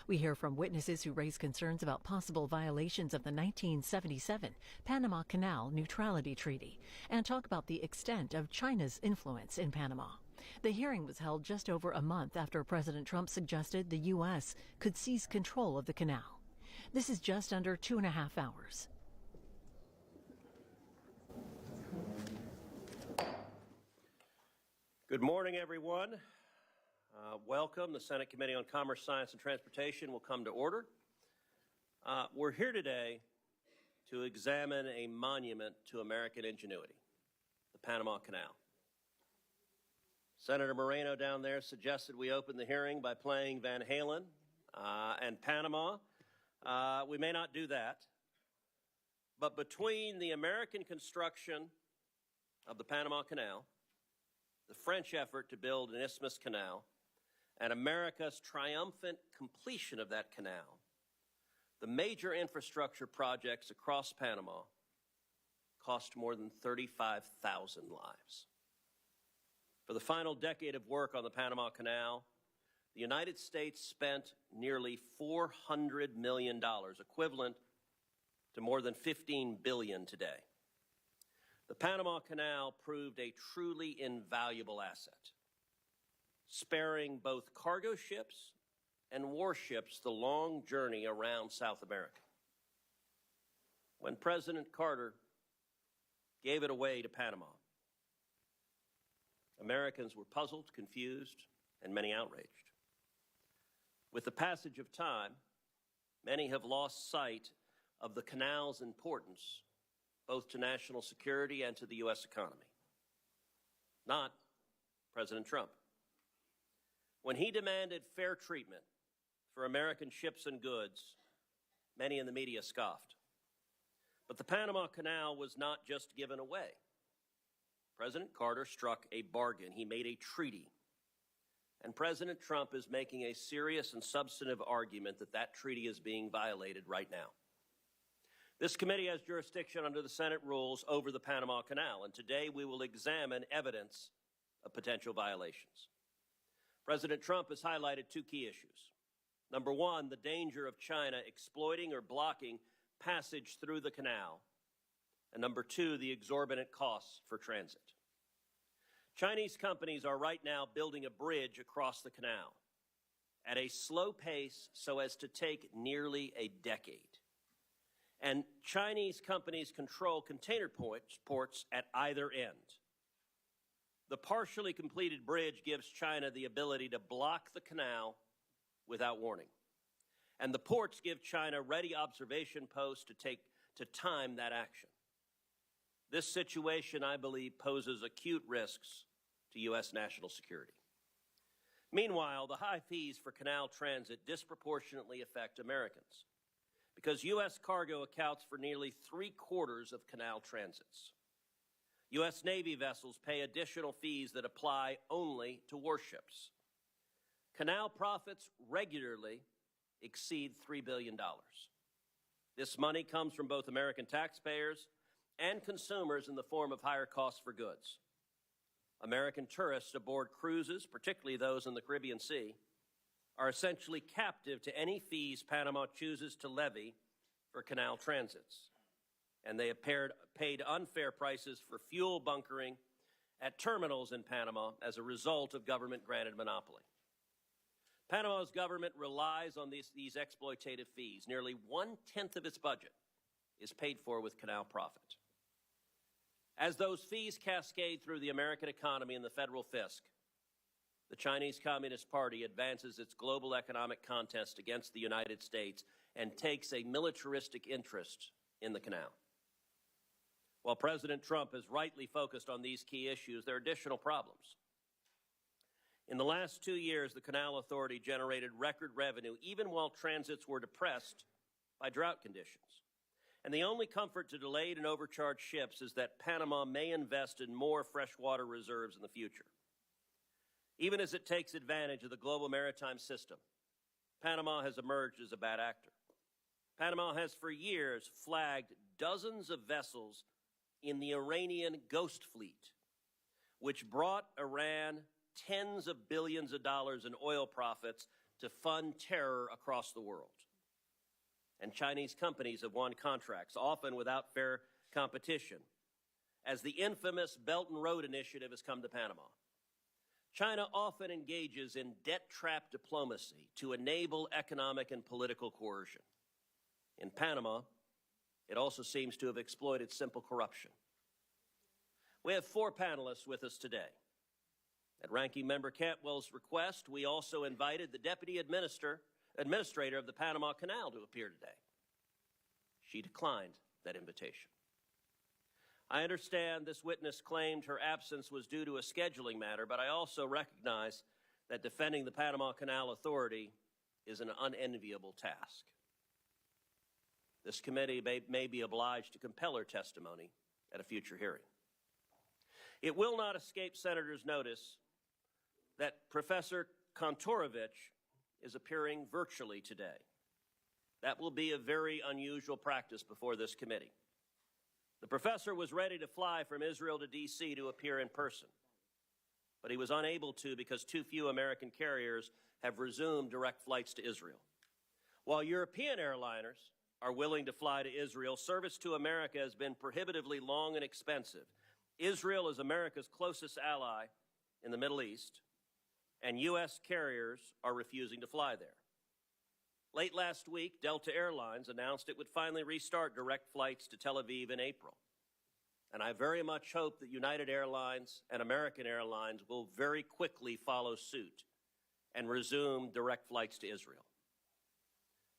We hear from witnesses who raise concerns about possible violations of the 1977 Panama Canal Neutrality Treaty and talk about the extent of China's influence in Panama. The hearing was held just over a month after President Trump suggested the U.S. could seize control of the canal. This is just under 2.5 hours. Good morning, everyone. Welcome. The Senate Committee on Commerce, Science, and Transportation will come to order. We're here today to examine a monument to American ingenuity, the Panama Canal. Senator Moreno down there suggested we open the hearing by playing Van Halen and Panama. We may not do that, but between the American construction of the Panama Canal, the French effort to build an isthmus canal, and America's triumphant completion of that canal, the major infrastructure projects across Panama cost more than 35,000 lives. For the final decade of work on the Panama Canal, the United States spent nearly $400 million, equivalent to more than $15 billion today. The Panama Canal proved a truly invaluable asset, sparing both cargo ships and warships the long journey around South America. When President Carter gave it away to Panama, Americans were puzzled, confused, and many outraged. With the passage of time, many have lost sight of the canal's importance both to national security and to the U.S. economy. Not President Trump. When he demanded fair treatment for American ships and goods, many in the media scoffed. But the Panama Canal was not just given away. President Carter struck a bargain. He made a treaty. And President Trump is making a serious and substantive argument that that treaty is being violated right now. This committee has jurisdiction under the Senate rules over the Panama Canal, and today we will examine evidence of potential violations. President Trump has highlighted two key issues. Number one, the danger of China exploiting or blocking passage through the canal. And number two, the exorbitant costs for transit. Chinese companies are right now building a bridge across the canal at a slow pace so as to take nearly a decade. And Chinese companies control container ports at either end. The partially completed bridge gives China the ability to block the canal without warning. And the ports give China ready observation posts to time that action. This situation, I believe, poses acute risks to U.S. national security. Meanwhile, the high fees for canal transit disproportionately affect Americans, because U.S. cargo accounts for nearly 3/4 of canal transits. U.S. Navy vessels pay additional fees that apply only to warships. Canal profits regularly exceed $3 billion. This money comes from both American taxpayers and consumers in the form of higher costs for goods. American tourists aboard cruises, particularly those in the Caribbean Sea, are essentially captive to any fees Panama chooses to levy for canal transits. And they have paid unfair prices for fuel bunkering at terminals in Panama as a result of government-granted monopoly. Panama's government relies on these exploitative fees. Nearly 1/10 of its budget is paid for with canal profit. As those fees cascade through the American economy and the federal fisc, the Chinese Communist Party advances its global economic contest against the United States and takes a militaristic interest in the canal. While President Trump has rightly focused on these key issues, there are additional problems. In the last 2 years, the Canal Authority generated record revenue, even while transits were depressed by drought conditions. And the only comfort to delayed and overcharged ships is that Panama may invest in more freshwater reserves in the future. Even as it takes advantage of the global maritime system, Panama has emerged as a bad actor. Panama has for years flagged dozens of vessels in the Iranian Ghost Fleet, which brought Iran tens of billions of dollars in oil profits to fund terror across the world. And Chinese companies have won contracts, often without fair competition, as the infamous Belt and Road Initiative has come to Panama. China often engages in debt trap diplomacy to enable economic and political coercion. In Panama, it also seems to have exploited simple corruption. We have 4 panelists with us today. At Ranking Member Cantwell's request, we also invited the Deputy Administrator of the Panama Canal to appear today. She declined that invitation. I understand this witness claimed her absence was due to a scheduling matter, but I also recognize that defending the Panama Canal Authority is an unenviable task. This committee may be obliged to compel her testimony at a future hearing. It will not escape senators' notice that Professor Kontorovich is appearing virtually today. That will be a very unusual practice before this committee. The professor was ready to fly from Israel to D.C. to appear in person, but he was unable to because too few American carriers have resumed direct flights to Israel. While European airliners are willing to fly to Israel, service to America has been prohibitively long and expensive. Israel is America's closest ally in the Middle East, and U.S. carriers are refusing to fly there. Late last week, Delta Airlines announced it would finally restart direct flights to Tel Aviv in April. And I very much hope that United Airlines and American Airlines will very quickly follow suit and resume direct flights to Israel.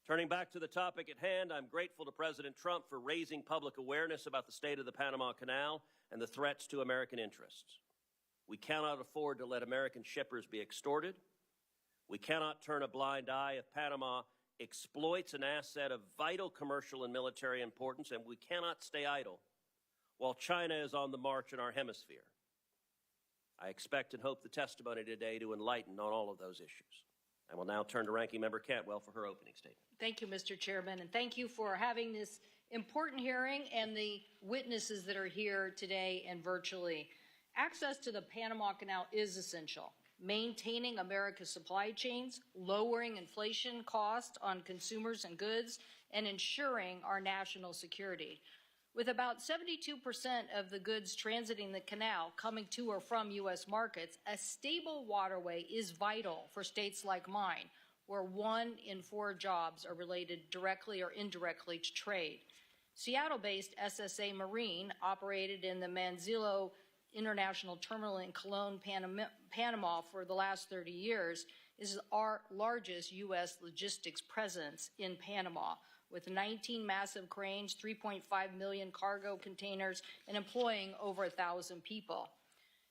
Turning back to the topic at hand, I'm grateful to President Trump for raising public awareness about the state of the Panama Canal and the threats to American interests. We cannot afford to let American shippers be extorted. We cannot turn a blind eye if Panama exploits an asset of vital commercial and military importance, and we cannot stay idle while China is on the march in our hemisphere. I expect and hope the testimony today to enlighten on all of those issues. I will now turn to Ranking Member Cantwell for her opening statement. Thank you, Mr. Chairman, and thank you for having this important hearing and the witnesses that are here today and virtually. Access to the Panama Canal is essential. Maintaining America's supply chains, lowering inflation costs on consumers and goods, and ensuring our national security. With about 72% of the goods transiting the canal coming to or from U.S. markets, a stable waterway is vital for states like mine, where 1 in 4 jobs are related directly or indirectly to trade. Seattle-based SSA Marine, operated in the Manzillo International Terminal in Colón, Panama for the last 30 years, is our largest U.S. logistics presence in Panama, with 19 massive cranes, 3.5 million cargo containers, and employing over 1,000 people.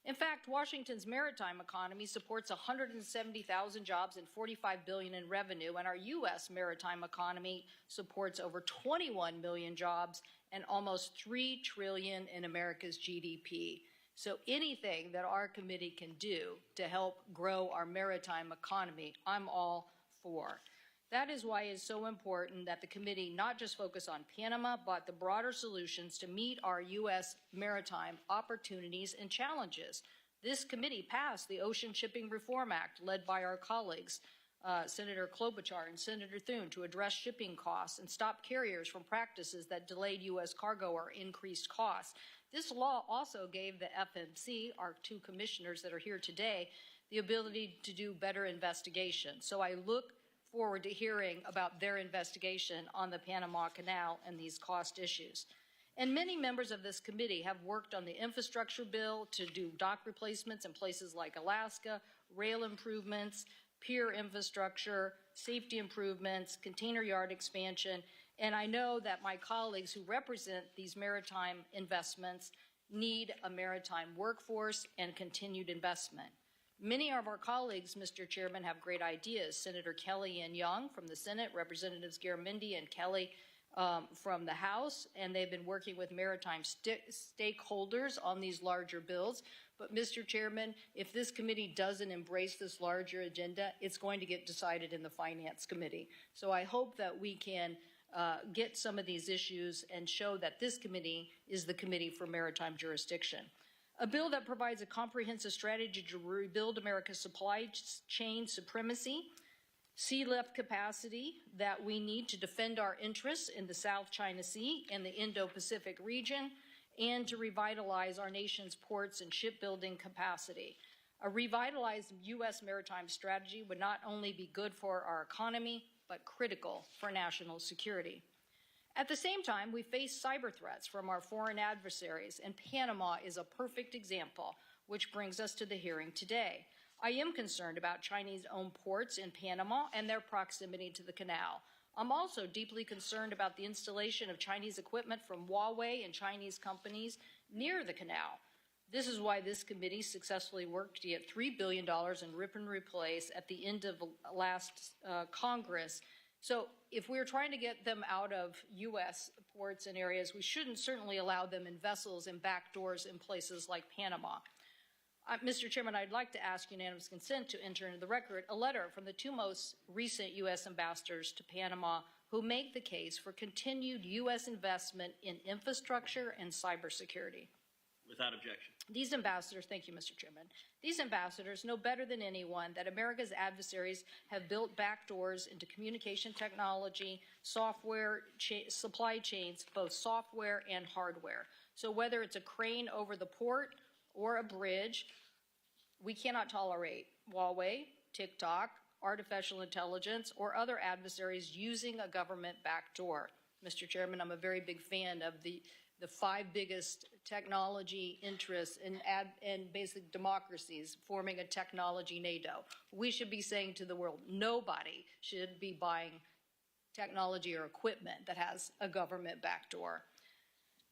In fact, Washington's maritime economy supports 170,000 jobs and $45 billion in revenue, and our U.S. maritime economy supports over 21 million jobs and almost $3 trillion in America's GDP. So anything that our committee can do to help grow our maritime economy, I'm all for. That is why it's so important that the committee not just focus on Panama, but the broader solutions to meet our U.S. maritime opportunities and challenges. This committee passed the Ocean Shipping Reform Act, led by our colleagues, Senator Klobuchar and Senator Thune, to address shipping costs and stop carriers from practices that delayed U.S. cargo or increased costs. This law also gave the FMC, our 2 commissioners that are here today, the ability to do better investigation. So I look forward to hearing about their investigation on the Panama Canal and these cost issues. And many members of this committee have worked on the infrastructure bill to do dock replacements in places like Alaska, rail improvements, pier infrastructure, safety improvements, container yard expansion, and I know that my colleagues who represent these maritime investments need a maritime workforce and continued investment. Many of our colleagues, Mr. Chairman, have great ideas. Senator Kelly and Young from the Senate, Representatives Garamendi and Kelly from the House, and they've been working with maritime stakeholders on these larger bills. But, Mr. Chairman, if this committee doesn't embrace this larger agenda, it's going to get decided in the Finance Committee. So I hope that we can get some of these issues and show that this committee is the Committee for Maritime Jurisdiction. A bill that provides a comprehensive strategy to rebuild America's supply chain supremacy sea lift capacity that we need to defend our interests in the South China Sea and the Indo-Pacific region, and to revitalize our nation's ports and shipbuilding capacity. A revitalized U.S. maritime strategy would not only be good for our economy, but critical for national security. At the same time, we face cyber threats from our foreign adversaries, and Panama is a perfect example, which brings us to the hearing today. I am concerned about Chinese-owned ports in Panama and their proximity to the canal. I'm also deeply concerned about the installation of Chinese equipment from Huawei and Chinese companies near the canal. This is why this committee successfully worked to get $3 billion in rip and replace at the end of last Congress. So if we're trying to get them out of U.S. ports and areas, we shouldn't certainly allow them in vessels and back doors in places like Panama. Mr. Chairman, I'd like to ask unanimous consent to enter into the record a letter from the two most recent U.S. ambassadors to Panama who make the case for continued U.S. investment in infrastructure and cybersecurity. Without objection. These ambassadors, thank you, Mr. Chairman, these ambassadors know better than anyone that America's adversaries have built backdoors into communication technology, software, supply chains, both software and hardware. So whether it's a crane over the port or a bridge, we cannot tolerate Huawei, TikTok, artificial intelligence, or other adversaries using a government backdoor. Mr. Chairman, I'm a very big fan of the five biggest technology interests and basic democracies forming a technology NATO. We should be saying to the world, nobody should be buying technology or equipment that has a government backdoor.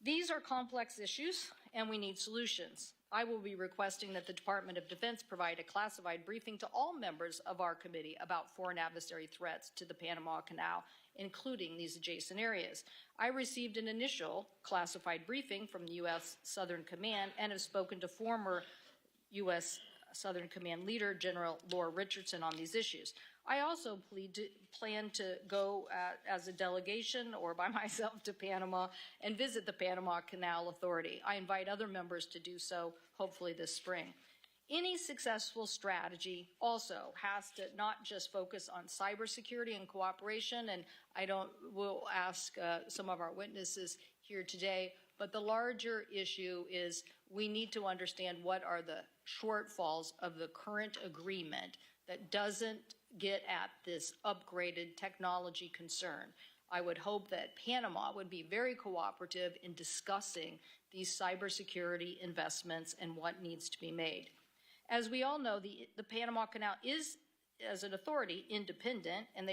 These are complex issues, and we need solutions. I will be requesting that the Department of Defense provide a classified briefing to all members of our committee about foreign adversary threats to the Panama Canal, including these adjacent areas. I received an initial classified briefing from the U.S. Southern Command and have spoken to former U.S. Southern Command leader, General Laura Richardson, on these issues. I also plan to go as a delegation or by myself to Panama and visit the Panama Canal Authority. I invite other members to do so, hopefully this spring. Any successful strategy also has to not just focus on cybersecurity and cooperation, and we'll ask some of our witnesses here today, but the larger issue is we need to understand what are the shortfalls of the current agreement that doesn't get at this upgraded technology concern. I would hope that Panama would be very cooperative in discussing these cybersecurity investments and what needs to be made. As we all know, the Panama Canal is, as an authority, independent, and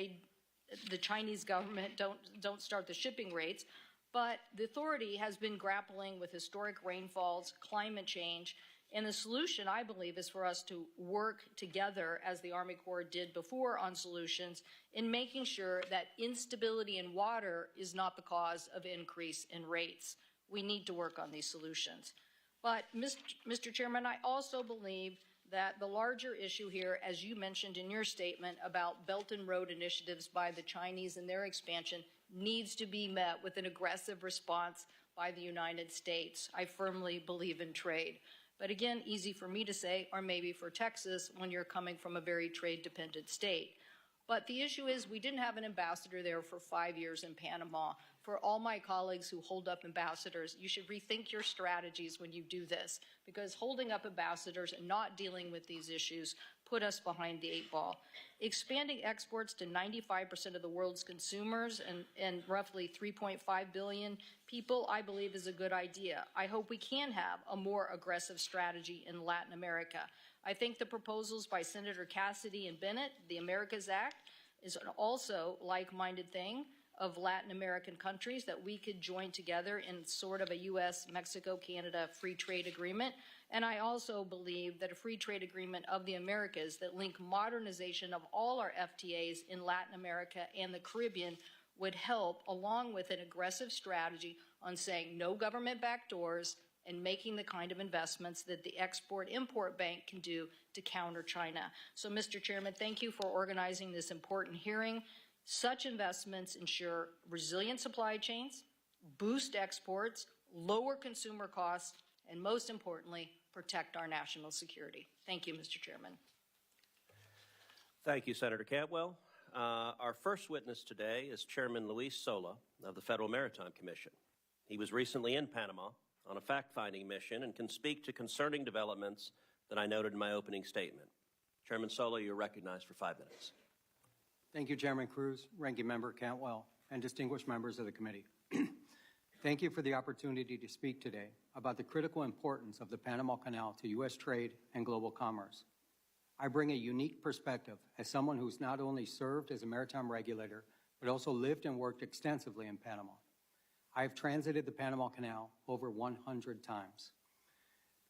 the Chinese government don't start the shipping rates, but the authority has been grappling with historic rainfalls, climate change, and the solution, I believe, is for us to work together, as the Army Corps did before, on solutions in making sure that instability in water is not the cause of increase in rates. We need to work on these solutions. But, Mr. Chairman, I also believe that the larger issue here, as you mentioned in your statement about Belt and Road initiatives by the Chinese and their expansion, needs to be met with an aggressive response by the United States. I firmly believe in trade. But again, easy for me to say, or maybe for Texas, when you're coming from a very trade-dependent state. But the issue is we didn't have an ambassador there for 5 years in Panama. For all my colleagues who hold up ambassadors, you should rethink your strategies when you do this, because holding up ambassadors and not dealing with these issues put us behind the 8 ball. Expanding exports to 95% of the world's consumers and roughly 3.5 billion people, I believe, is a good idea. I hope we can have a more aggressive strategy in Latin America. I think the proposals by Senator Cassidy and Bennett, the Americas Act, is an also like-minded thing of Latin American countries that we could join together in sort of a U.S., Mexico, Canada free trade agreement. And I also believe that a free trade agreement of the Americas that link modernization of all our FTAs in Latin America and the Caribbean would help, along with an aggressive strategy on saying no government backdoors and making the kind of investments that the Export-Import Bank can do to counter China. So, Mr. Chairman, thank you for organizing this important hearing. Such investments ensure resilient supply chains, boost exports, lower consumer costs, and most importantly, protect our national security. Thank you, Mr. Chairman. Thank you, Senator Cantwell. Our first witness today is Chairman Luis Sola of the Federal Maritime Commission. He was recently in Panama on a fact-finding mission and can speak to concerning developments that I noted in my opening statement. Chairman Sola, you're recognized for 5 minutes. Thank you, Chairman Cruz, Ranking Member Cantwell, and distinguished members of the committee. Thank you for the opportunity to speak today about the critical importance of the Panama Canal to U.S. trade and global commerce. I bring a unique perspective as someone who's not only served as a maritime regulator, but also lived and worked extensively in Panama. I have transited the Panama Canal over 100 times.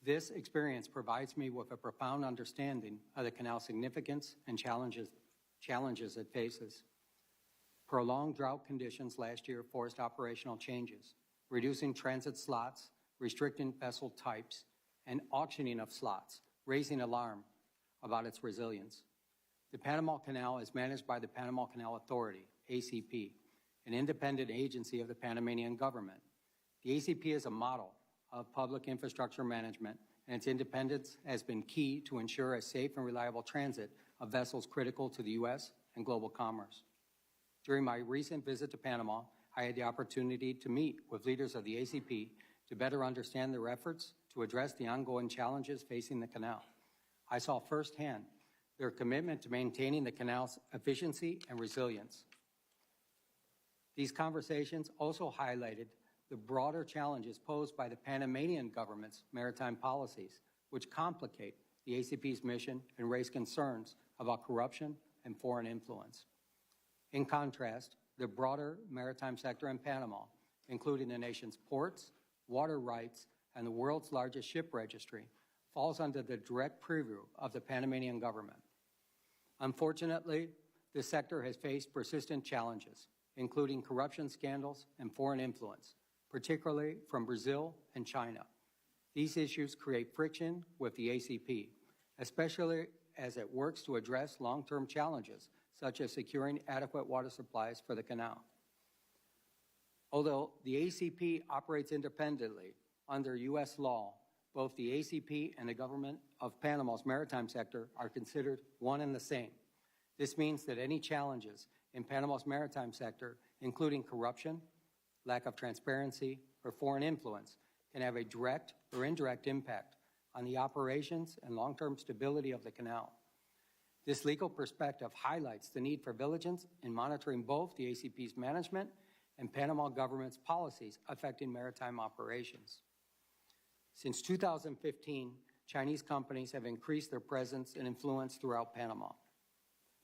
This experience provides me with a profound understanding of the canal's significance and challenges it faces. Prolonged drought conditions last year forced operational changes, reducing transit slots, restricting vessel types, and auctioning of slots, raising alarm about its resilience. The Panama Canal is managed by the Panama Canal Authority, ACP, an independent agency of the Panamanian government. The ACP is a model of public infrastructure management, and its independence has been key to ensure a safe and reliable transit of vessels critical to the U.S. and global commerce. During my recent visit to Panama, I had the opportunity to meet with leaders of the ACP to better understand their efforts to address the ongoing challenges facing the canal. I saw firsthand their commitment to maintaining the canal's efficiency and resilience. These conversations also highlighted the broader challenges posed by the Panamanian government's maritime policies, which complicate the ACP's mission and raise concerns about corruption and foreign influence. In contrast, the broader maritime sector in Panama, including the nation's ports, water rights, and the world's largest ship registry, falls under the direct purview of the Panamanian government. Unfortunately, the sector has faced persistent challenges, including corruption scandals and foreign influence, particularly from Brazil and China. These issues create friction with the ACP, especially as it works to address long-term challenges, such as securing adequate water supplies for the canal. Although the ACP operates independently under U.S. law, both the ACP and the government of Panama's maritime sector are considered one and the same. This means that any challenges in Panama's maritime sector, including corruption, lack of transparency, or foreign influence, can have a direct or indirect impact on the operations and long-term stability of the canal. This legal perspective highlights the need for vigilance in monitoring both the ACP's management and Panama government's policies affecting maritime operations. Since 2015, Chinese companies have increased their presence and influence throughout Panama.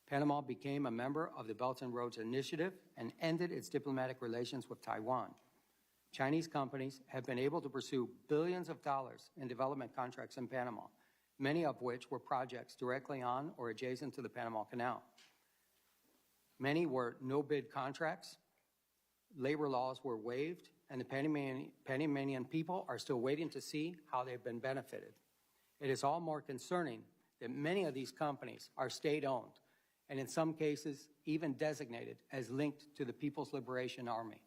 Panama became a member of the Belt and Roads Initiative and ended its diplomatic relations with Taiwan. Chinese companies have been able to pursue billions of dollars in development contracts in Panama, many of which were projects directly on or adjacent to the Panama Canal. Many were no-bid contracts, labor laws were waived, and the Panamanian people are still waiting to see how they've been benefited. It is all more concerning that many of these companies are state-owned, and in some cases even designated as linked to the People's Liberation Army.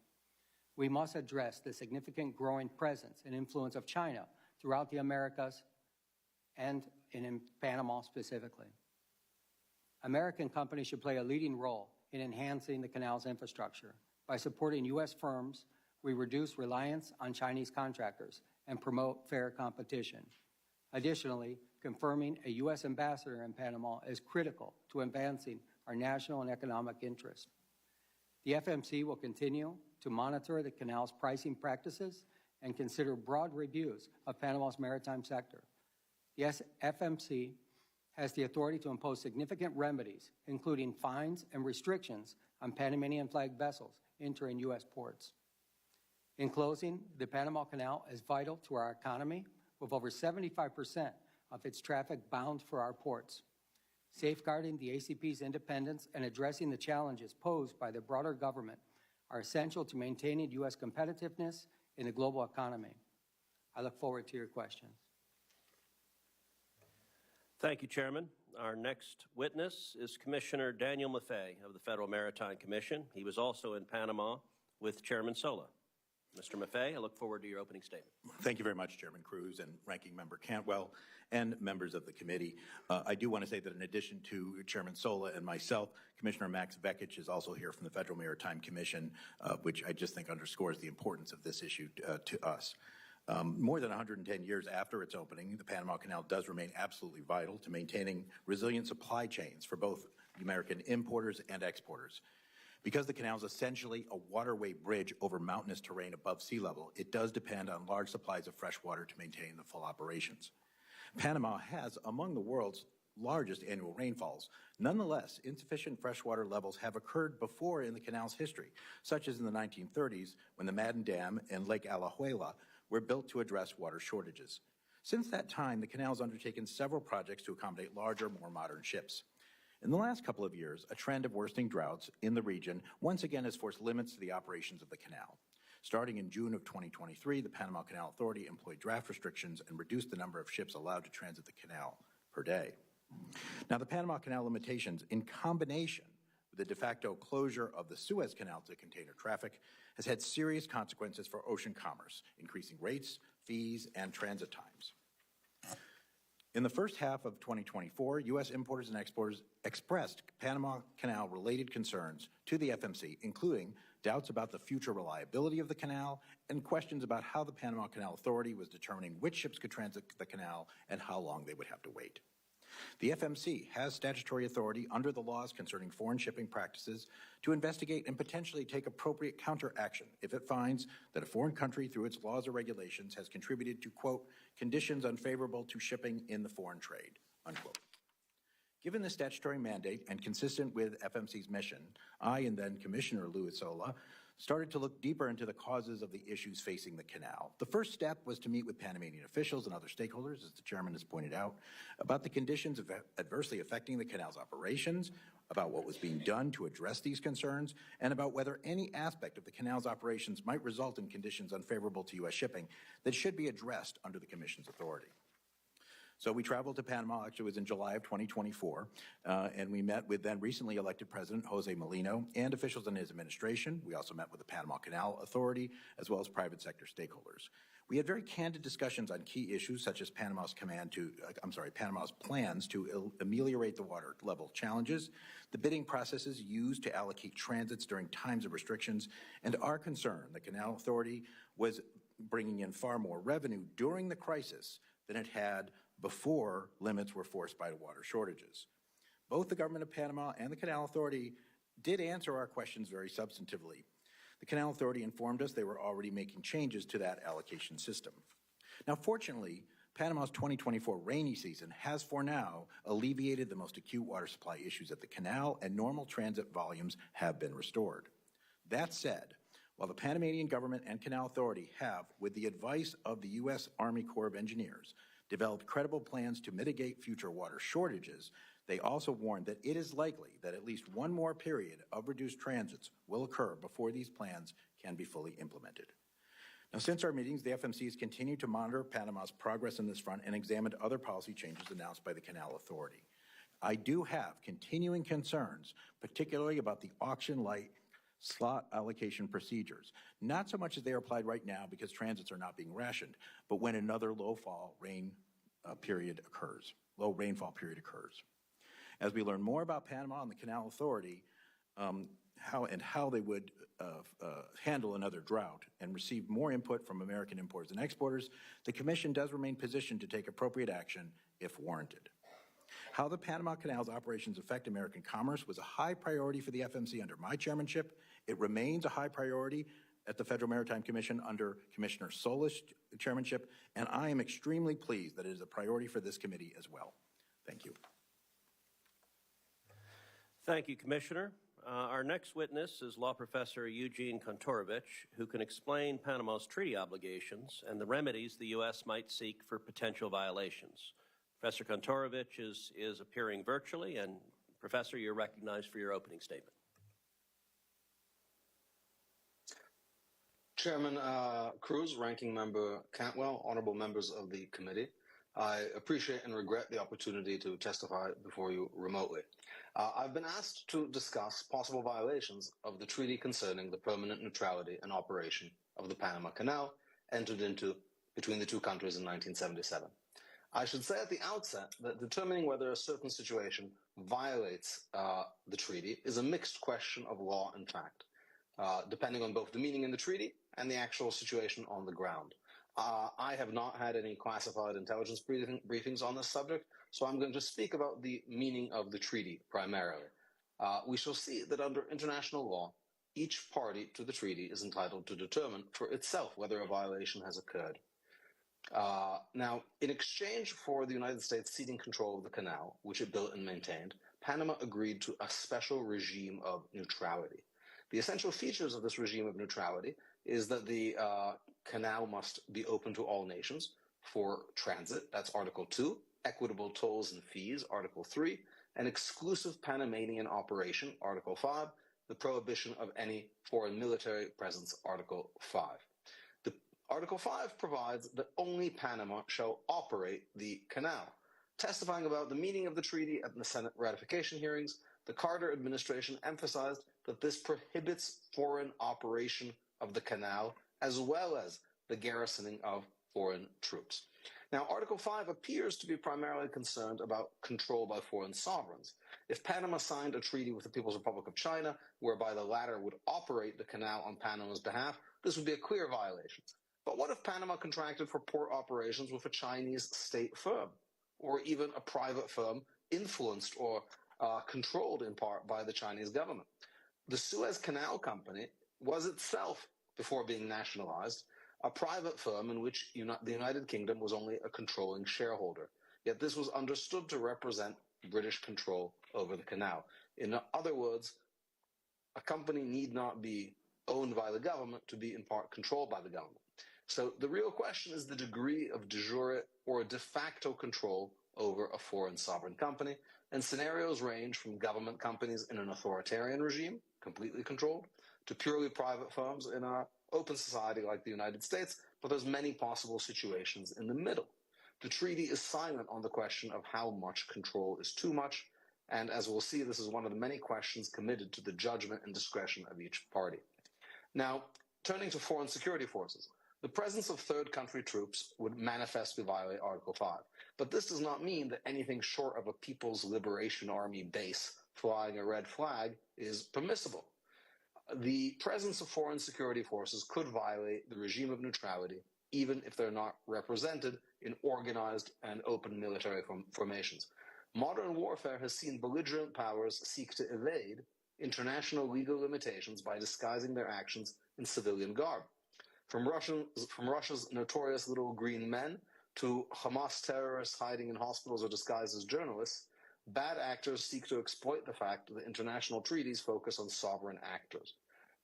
We must address the significant growing presence and influence of China throughout the Americas and in Panama specifically. American companies should play a leading role in enhancing the canal's infrastructure. By supporting U.S. firms, we reduce reliance on Chinese contractors and promote fair competition. Additionally, confirming a U.S. ambassador in Panama is critical to advancing our national and economic interests. The FMC will continue to monitor the canal's pricing practices and consider broad reviews of Panama's maritime sector. The FMC has the authority to impose significant remedies, including fines and restrictions on Panamanian-flagged vessels entering U.S. ports. In closing, the Panama Canal is vital to our economy, with over 75% of its traffic bound for our ports. Safeguarding the ACP's independence and addressing the challenges posed by the broader government are essential to maintaining U.S. competitiveness in the global economy. I look forward to your questions. Thank you, Chairman. Our next witness is Commissioner Daniel Maffei of the Federal Maritime Commission. He was also in Panama with Chairman Sola. Mr. Maffei, I look forward to your opening statement. Thank you very much, Chairman Cruz and Ranking Member Cantwell and members of the committee. I do want to say that in addition to Chairman Sola and myself, Commissioner Max Vekic is also here from the Federal Maritime Commission, which I just think underscores the importance of this issue to us. More than 110 years after its opening, the Panama Canal does remain absolutely vital to maintaining resilient supply chains for both American importers and exporters. Because the canal is essentially a waterway bridge over mountainous terrain above sea level, it does depend on large supplies of fresh water to maintain the full operations. Panama has among the world's largest annual rainfalls. Nonetheless, insufficient freshwater levels have occurred before in the canal's history, such as in the 1930s when the Madden Dam and Lake Alajuela were built to address water shortages. Since that time, the canal has undertaken several projects to accommodate larger, more modern ships. In the last couple of years, a trend of worsening droughts in the region once again has forced limits to the operations of the canal. Starting in June of 2023, the Panama Canal Authority employed draft restrictions and reduced the number of ships allowed to transit the canal per day. Now, the Panama Canal limitations, in combination with the de facto closure of the Suez Canal to container traffic, has had serious consequences for ocean commerce, increasing rates, fees, and transit times. In the first half of 2024, U.S. importers and exporters expressed Panama Canal-related concerns to the FMC, including doubts about the future reliability of the canal and questions about how the Panama Canal Authority was determining which ships could transit the canal and how long they would have to wait. The FMC has statutory authority under the laws concerning foreign shipping practices to investigate and potentially take appropriate counteraction if it finds that a foreign country, through its laws or regulations, has contributed to, quote, conditions unfavorable to shipping in the foreign trade, unquote. Given the statutory mandate and consistent with FMC's mission, I and then Commissioner Luis Sola started to look deeper into the causes of the issues facing the canal. The first step was to meet with Panamanian officials and other stakeholders, as the chairman has pointed out, about the conditions adversely affecting the canal's operations, about what was being done to address these concerns, and about whether any aspect of the canal's operations might result in conditions unfavorable to U.S. shipping that should be addressed under the Commission's authority. So we traveled to Panama, actually it was in July of 2024, and we met with then recently elected President Jose Molino and officials in his administration. We also met with the Panama Canal Authority, as well as private sector stakeholders. We had very candid discussions on key issues such as Panama's plans to ameliorate the water level challenges, the bidding processes used to allocate transits during times of restrictions, and our concern the Canal Authority was bringing in far more revenue during the crisis than it had before limits were forced by water shortages. Both the government of Panama and the Canal Authority did answer our questions very substantively. The Canal Authority informed us they were already making changes to that allocation system. Now, fortunately, Panama's 2024 rainy season has for now alleviated the most acute water supply issues at the canal, and normal transit volumes have been restored. That said, while the Panamanian government and Canal Authority have, with the advice of the U.S. Army Corps of Engineers, developed credible plans to mitigate future water shortages, they also warned that it is likely that at least one more period of reduced transits will occur before these plans can be fully implemented. Now, since our meetings, the FMC has continued to monitor Panama's progress in this front and examined other policy changes announced by the Canal Authority. I do have continuing concerns, particularly about the auction-like slot allocation procedures, not so much as they are applied right now because transits are not being rationed, but when another low rainfall period occurs. As we learn more about Panama and the Canal Authority, how they would handle another drought and receive more input from American importers and exporters, the Commission does remain positioned to take appropriate action if warranted. How the Panama Canal's operations affect American commerce was a high priority for the FMC under my chairmanship. It remains a high priority at the Federal Maritime Commission under Commissioner Sola's chairmanship, and I am extremely pleased that it is a priority for this committee as well. Thank you. Thank you, Commissioner. Our next witness is law professor Eugene Kontorovich, who can explain Panama's treaty obligations and the remedies the U.S. might seek for potential violations. Professor Kontorovich is appearing virtually, and Professor, you're recognized for your opening statement. Chairman Cruz, Ranking Member Cantwell, honorable members of the committee, I appreciate and regret the opportunity to testify before you remotely. I've been asked to discuss possible violations of the treaty concerning the permanent neutrality and operation of the Panama Canal entered into between the two countries in 1977. I should say at the outset that determining whether a certain situation violates the treaty is a mixed question of law and fact, depending on both the meaning in the treaty and the actual situation on the ground. I have not had any classified intelligence briefings on this subject, so I'm going to speak about the meaning of the treaty primarily. We shall see that under international law, each party to the treaty is entitled to determine for itself whether a violation has occurred. Now, in exchange for the United States ceding control of the canal, which it built and maintained, Panama agreed to a special regime of neutrality. The essential features of this regime of neutrality is that the canal must be open to all nations for transit, that's Article 2, equitable tolls and fees, Article 3, an exclusive Panamanian operation, Article 5, the prohibition of any foreign military presence, Article 5. Article 5 provides that only Panama shall operate the canal. Testifying about the meaning of the treaty at the Senate ratification hearings, the Carter administration emphasized that this prohibits foreign operation of the canal as well as the garrisoning of foreign troops. Now, Article 5 appears to be primarily concerned about control by foreign sovereigns. If Panama signed a treaty with the People's Republic of China, whereby the latter would operate the canal on Panama's behalf, this would be a clear violation. But what if Panama contracted for port operations with a Chinese state firm, or even a private firm influenced or controlled in part by the Chinese government? The Suez Canal Company was itself, before being nationalized, a private firm in which the United Kingdom was only a controlling shareholder. Yet this was understood to represent British control over the canal. In other words, a company need not be owned by the government to be in part controlled by the government. So the real question is the degree of de jure or de facto control over a foreign sovereign company, and scenarios range from government companies in an authoritarian regime, completely controlled, to purely private firms in an open society like the United States, but there's many possible situations in the middle. The treaty is silent on the question of how much control is too much, and as we'll see, this is one of the many questions committed to the judgment and discretion of each party. Now, turning to foreign security forces, the presence of third country troops would manifestly violate Article 5, but this does not mean that anything short of a People's Liberation Army base flying a red flag is permissible. The presence of foreign security forces could violate the regime of neutrality, even if they're not represented in organized and open military formations. Modern warfare has seen belligerent powers seek to evade international legal limitations by disguising their actions in civilian garb. From Russia's notorious little green men to Hamas terrorists hiding in hospitals or disguised as journalists, bad actors seek to exploit the fact that international treaties focus on sovereign actors.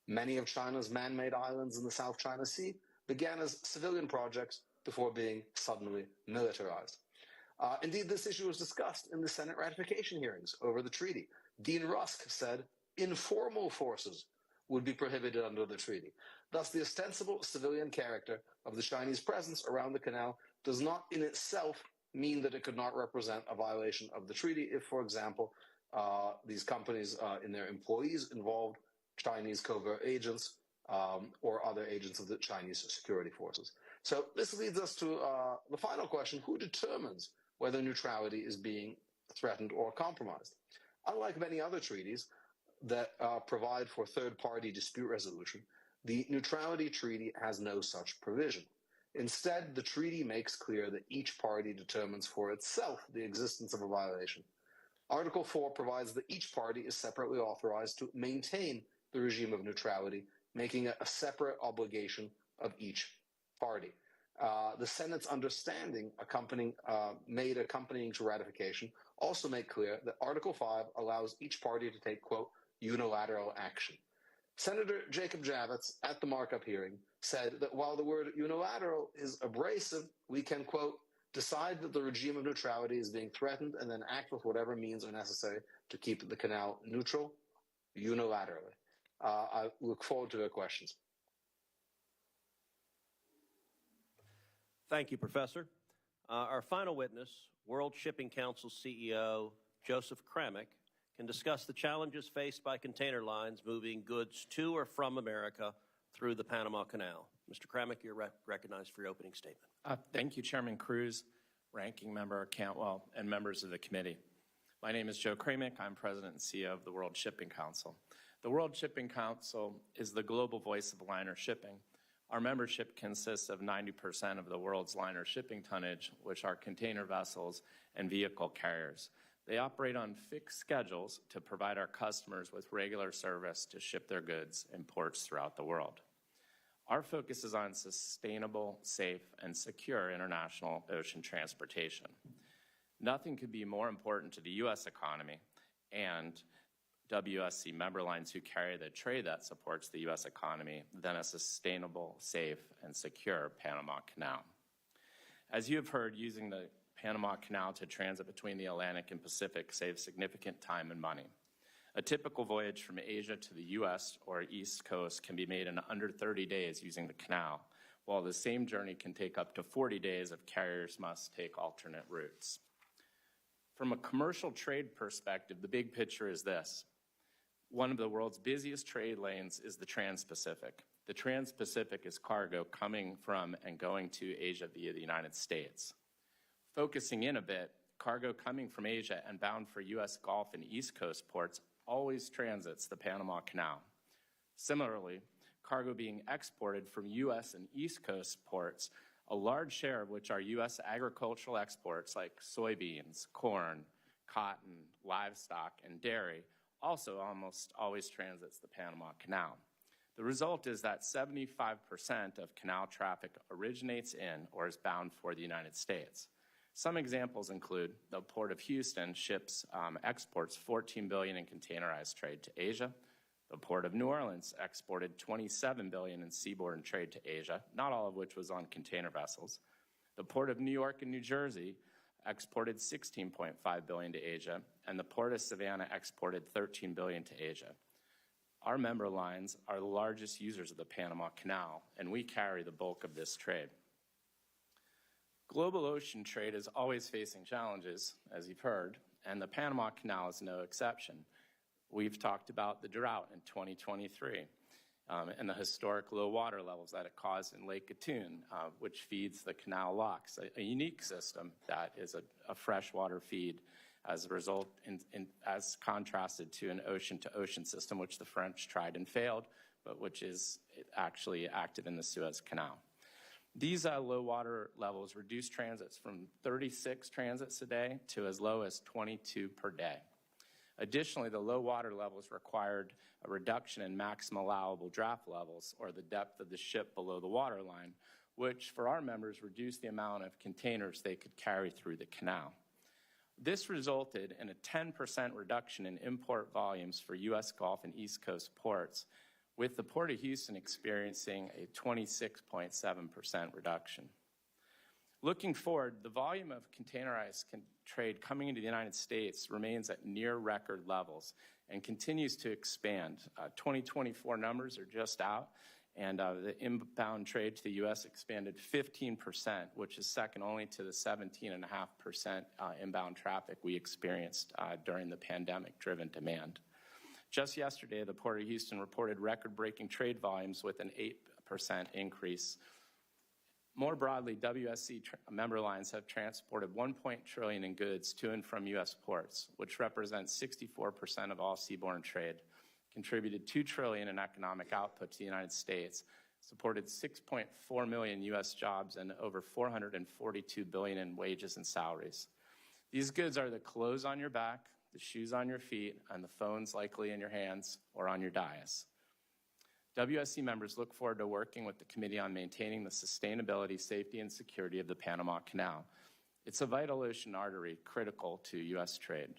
Many of China's man-made islands in the South China Sea began as civilian projects before being suddenly militarized. Indeed, this issue was discussed in the Senate ratification hearings over the treaty. Dean Rusk said informal forces would be prohibited under the treaty. Thus, the ostensible civilian character of the Chinese presence around the canal does not in itself mean that it could not represent a violation of the treaty if, for example, these companies and their employees involved Chinese covert agents or other agents of the Chinese security forces. So this leads us to the final question: who determines whether neutrality is being threatened or compromised? Unlike many other treaties that provide for third-party dispute resolution, the neutrality treaty has no such provision. Instead, the treaty makes clear that each party determines for itself the existence of a violation. Article 4 provides that each party is separately authorized to maintain the regime of neutrality, making it a separate obligation of each party. The Senate's understanding accompanying to ratification also make clear that Article 5 allows each party to take, quote, unilateral action. Senator Jacob Javits, at the markup hearing, said that while the word unilateral is abrasive, we can, quote, decide that the regime of neutrality is being threatened and then act with whatever means are necessary to keep the canal neutral unilaterally. I look forward to their questions. Thank you, Professor. Our final witness, World Shipping Council CEO Joseph Kramick, can discuss the challenges faced by container lines moving goods to or from America through the Panama Canal. Mr. Kramick, you're recognized for your opening statement. Thank you, Chairman Cruz, Ranking Member Cantwell, and members of the committee. My name is Joe Kramick. I'm President and CEO of the World Shipping Council. The World Shipping Council is the global voice of liner shipping. Our membership consists of 90% of the world's liner shipping tonnage, which are container vessels and vehicle carriers. They operate on fixed schedules to provide our customers with regular service to ship their goods in ports throughout the world. Our focus is on sustainable, safe, and secure international ocean transportation. Nothing could be more important to the U.S. economy and WSC member lines who carry the trade that supports the U.S. economy than a sustainable, safe, and secure Panama Canal. As you have heard, using the Panama Canal to transit between the Atlantic and Pacific saves significant time and money. A typical voyage from Asia to the U.S. or East Coast can be made in under 30 days using the canal, while the same journey can take up to 40 days if carriers must take alternate routes. From a commercial trade perspective, the big picture is this. One of the world's busiest trade lanes is the Trans-Pacific. The Trans-Pacific is cargo coming from and going to Asia via the United States. Focusing in a bit, cargo coming from Asia and bound for U.S. Gulf and East Coast ports always transits the Panama Canal. Similarly, cargo being exported from U.S. and East Coast ports, a large share of which are U.S. agricultural exports like soybeans, corn, cotton, livestock, and dairy, also almost always transits the Panama Canal. The result is that 75% of canal traffic originates in or is bound for the United States. Some examples include the Port of Houston exports $14 billion in containerized trade to Asia. The Port of New Orleans exported $27 billion in seaborne trade to Asia, not all of which was on container vessels. The Port of New York and New Jersey exported $16.5 billion to Asia, and the Port of Savannah exported $13 billion to Asia. Our member lines are the largest users of the Panama Canal, and we carry the bulk of this trade. Global ocean trade is always facing challenges, as you've heard, and the Panama Canal is no exception. We've talked about the drought in 2023 and the historic low water levels that it caused in Lake Gatun, which feeds the canal locks, a unique system that is a freshwater feed as a result, as contrasted to an ocean-to-ocean system, which the French tried and failed, but which is actually active in the Suez Canal. These low water levels reduce transits from 36 transits a day to as low as 22 per day. Additionally, the low water levels required a reduction in maximum allowable draft levels, or the depth of the ship below the waterline, which for our members reduced the amount of containers they could carry through the canal. This resulted in a 10% reduction in import volumes for U.S. Gulf and East Coast ports, with the Port of Houston experiencing a 26.7% reduction. Looking forward, the volume of containerized trade coming into the United States remains at near record levels and continues to expand. 2024 numbers are just out, and the inbound trade to the U.S. expanded 15%, which is second only to the 17.5% inbound traffic we experienced during the pandemic-driven demand. Just yesterday, the Port of Houston reported record-breaking trade volumes with an 8% increase. More broadly, WSC member lines have transported $1 trillion in goods to and from U.S. ports, which represents 64% of all seaborne trade, contributed $2 trillion in economic output to the United States, supported 6.4 million U.S. jobs, and over $442 billion in wages and salaries. These goods are the clothes on your back, the shoes on your feet, and the phones likely in your hands or on your dais. WSC members look forward to working with the committee on maintaining the sustainability, safety, and security of the Panama Canal. It's a vital ocean artery critical to U.S. trade.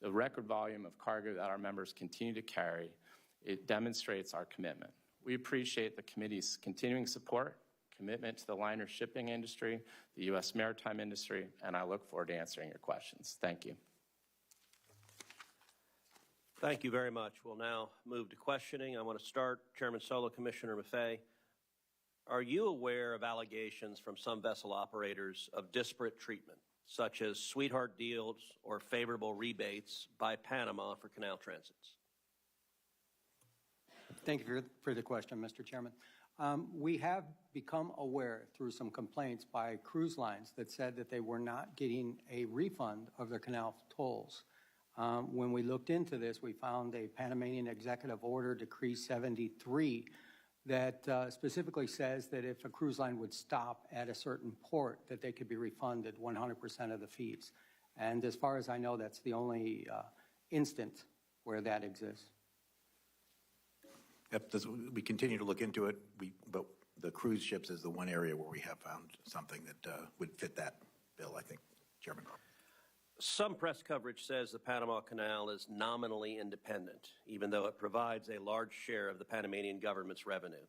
The record volume of cargo that our members continue to carry, it demonstrates our commitment. We appreciate the committee's continuing support, commitment to the liner shipping industry, the U.S. maritime industry, and I look forward to answering your questions. Thank you. Thank you very much. We'll now move to questioning. I want to start, Chairman Solo, Commissioner Maffei. Are you aware of allegations from some vessel operators of disparate treatment, such as sweetheart deals or favorable rebates by Panama for canal transits? Thank you for the question, Mr. Chairman. We have become aware through some complaints by cruise lines that said that they were not getting a refund of their canal tolls. When we looked into this, we found a Panamanian Executive Order, Decree 73, that specifically says that if a cruise line would stop at a certain port, that they could be refunded 100% of the fees. And as far as I know, that's the only instance where that exists. Yep, we continue to look into it, but the cruise ships is the one area where we have found something that would fit that bill, I think, Chairman. Some press coverage says the Panama Canal is nominally independent, even though it provides a large share of the Panamanian government's revenue.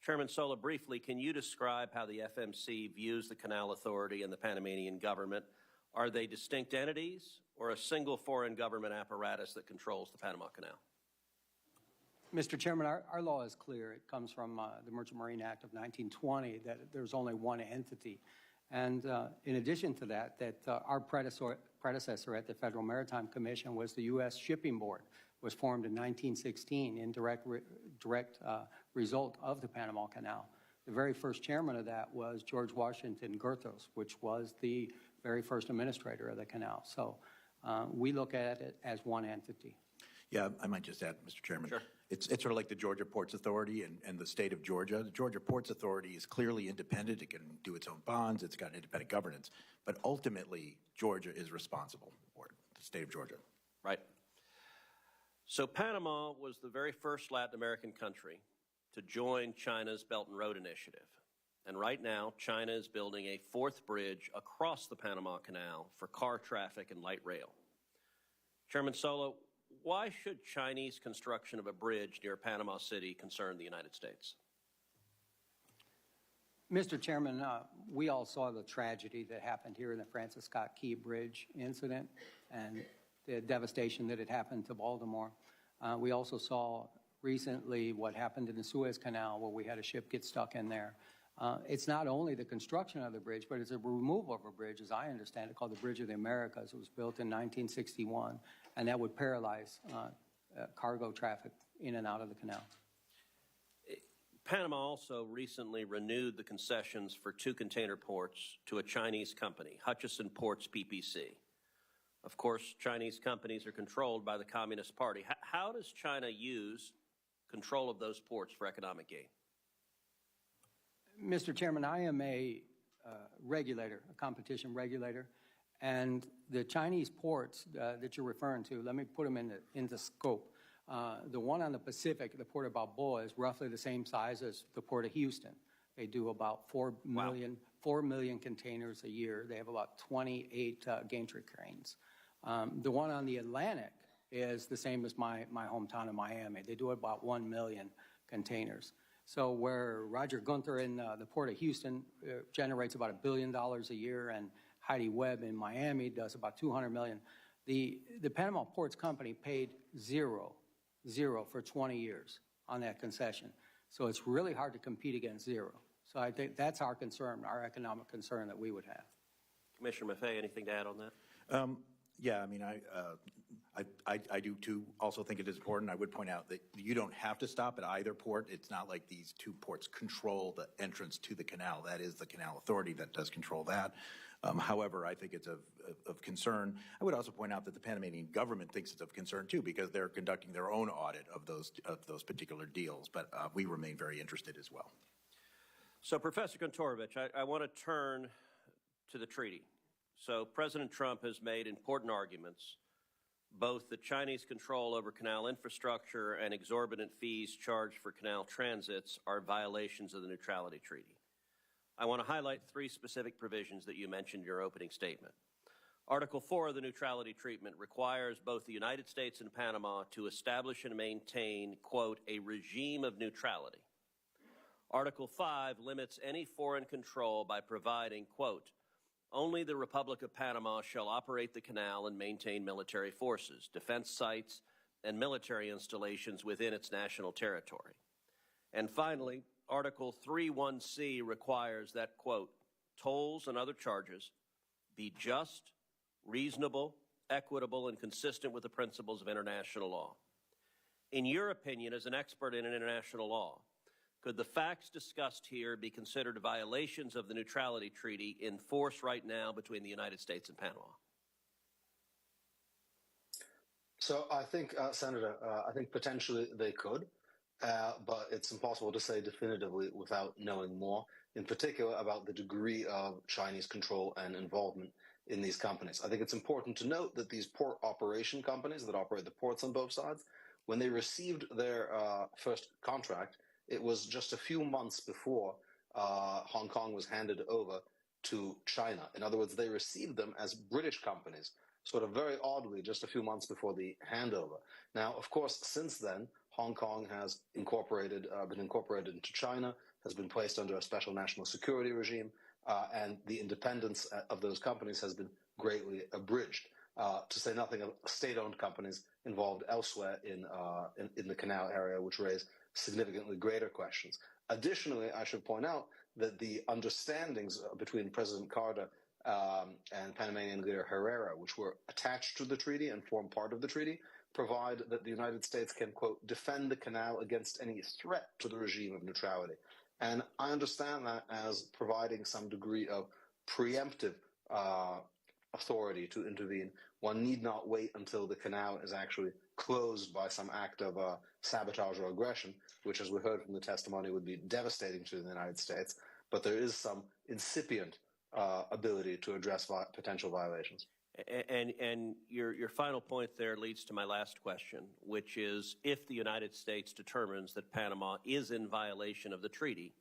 Chairman Sola, briefly, can you describe how the FMC views the Canal Authority and the Panamanian government? Are they distinct entities or a single foreign government apparatus that controls the Panama Canal? Mr. Chairman, our law is clear. It comes from the Merchant Marine Act of 1920 that there's only one entity. And in addition to that, our predecessor at the Federal Maritime Commission was the U.S. Shipping Board, was formed in 1916 in direct result of the Panama Canal. The very first chairman of that was George Washington Goethals, which was the very first administrator of the canal. So we look at it as one entity. Yeah, I might just add, Mr. Chairman. Sure. It's sort of like the Georgia Ports Authority and the state of Georgia. The Georgia Ports Authority is clearly independent. It can do its own bonds. It's got independent governance. But ultimately, Georgia is responsible for it, the state of Georgia. Right. So Panama was the very first Latin American country to join China's Belt and Road Initiative. And right now, China is building a fourth bridge across the Panama Canal for car traffic and light rail. Chairman Solo, why should Chinese construction of a bridge near Panama City concern the United States? Mr. Chairman, we all saw the tragedy that happened here in the Francis Scott Key Bridge incident and the devastation that had happened to Baltimore. We also saw recently what happened in the Suez Canal, where we had a ship get stuck in there. It's not only the construction of the bridge, but it's a removal of a bridge, as I understand it, called the Bridge of the Americas. It was built in 1961, and that would paralyze cargo traffic in and out of the canal. Panama also recently renewed the concessions for 2 container ports to a Chinese company, Hutchison Ports PPC. Of course, Chinese companies are controlled by the Communist Party. How does China use control of those ports for economic gain? Mr. Chairman, I am a regulator, a competition regulator, and the Chinese ports that you're referring to, let me put them into scope. The one on the Pacific, the Port of Balboa, is roughly the same size as the Port of Houston. They do about 4 million containers a year. They have about 28 gantry cranes. The one on the Atlantic is the same as my hometown of Miami. They do about 1 million containers. So where Roger Gunther in the Port of Houston generates about $1 billion a year, and Heidi Webb in Miami does about $200 million, the Panama Ports Company paid zero for 20 years on that concession. So it's really hard to compete against zero. So I think that's our concern, our economic concern that we would have. Commissioner Maffei, anything to add on that? Yeah, I mean, I do too also think it is important. I would point out that you don't have to stop at either port. It's not like these 2 ports control the entrance to the canal. That is the Canal Authority that does control that. However, I think it's of concern. I would also point out that the Panamanian government thinks it's of concern too, because they're conducting their own audit of those particular deals. But we remain very interested as well. So, Professor Kontorovich, I want to turn to the treaty. So President Trump has made important arguments. Both the Chinese control over canal infrastructure and exorbitant fees charged for canal transits are violations of the Neutrality Treaty. I want to highlight 3 specific provisions that you mentioned in your opening statement. Article 4 of the Neutrality Treaty requires both the United States and Panama to establish and maintain, quote, a regime of neutrality. Article 5 limits any foreign control by providing, quote, only the Republic of Panama shall operate the canal and maintain military forces, defense sites, and military installations within its national territory. And finally, Article 3.1c requires that, quote, tolls and other charges be just, reasonable, equitable, and consistent with the principles of international law. In your opinion, as an expert in international law, could the facts discussed here be considered violations of the neutrality treaty in force right now between the United States and Panama? So I think, Senator, I think potentially they could, but it's impossible to say definitively without knowing more, in particular about the degree of Chinese control and involvement in these companies. I think it's important to note that these port operation companies that operate the ports on both sides, when they received their first contract, it was just a few months before Hong Kong was handed over to China. In other words, they received them as British companies, sort of very oddly, just a few months before the handover. Now, of course, since then, Hong Kong has been incorporated into China, has been placed under a special national security regime, and the independence of those companies has been greatly abridged, to say nothing of state-owned companies involved elsewhere in the canal area, which raise significantly greater questions. Additionally, I should point out that the understandings between President Carter and Panamanian leader Herrera, which were attached to the treaty and form part of the treaty, provide that the United States can, quote, defend the canal against any threat to the regime of neutrality. And I understand that as providing some degree of preemptive authority to intervene. One need not wait until the canal is actually closed by some act of sabotage or aggression, which, as we heard from the testimony, would be devastating to the United States. But there is some incipient ability to address potential violations. And your final point there leads to my last question, which is, if the United States determines that Panama is in violation of the treaty,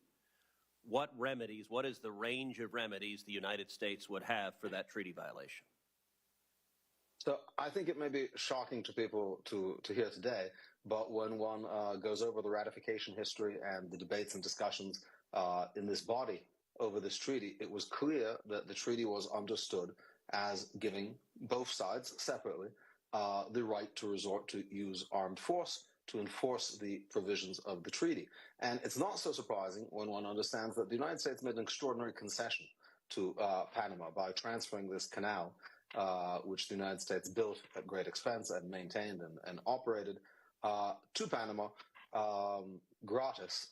what is the range of remedies the United States would have for that treaty violation? So I think it may be shocking to people to hear today, but when one goes over the ratification history and the debates and discussions in this body over this treaty, it was clear that the treaty was understood as giving both sides separately the right to resort to use armed force to enforce the provisions of the treaty. And it's not so surprising when one understands that the United States made an extraordinary concession to Panama by transferring this canal, which the United States built at great expense and maintained and operated, to Panama gratis.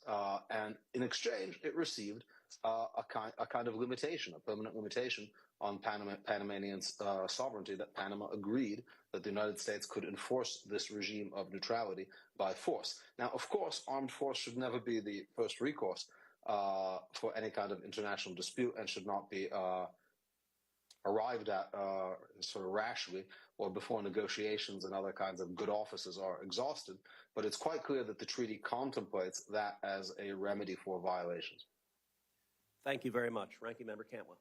And in exchange, it received a kind of limitation, a permanent limitation on Panamanian sovereignty, that Panama agreed that the United States could enforce this regime of neutrality by force. Now, of course, armed force should never be the first recourse for any kind of international dispute and should not be arrived at sort of rashly or before negotiations and other kinds of good offices are exhausted. But it's quite clear that the treaty contemplates that as a remedy for violations. Thank you very much. Ranking Member Cantwell.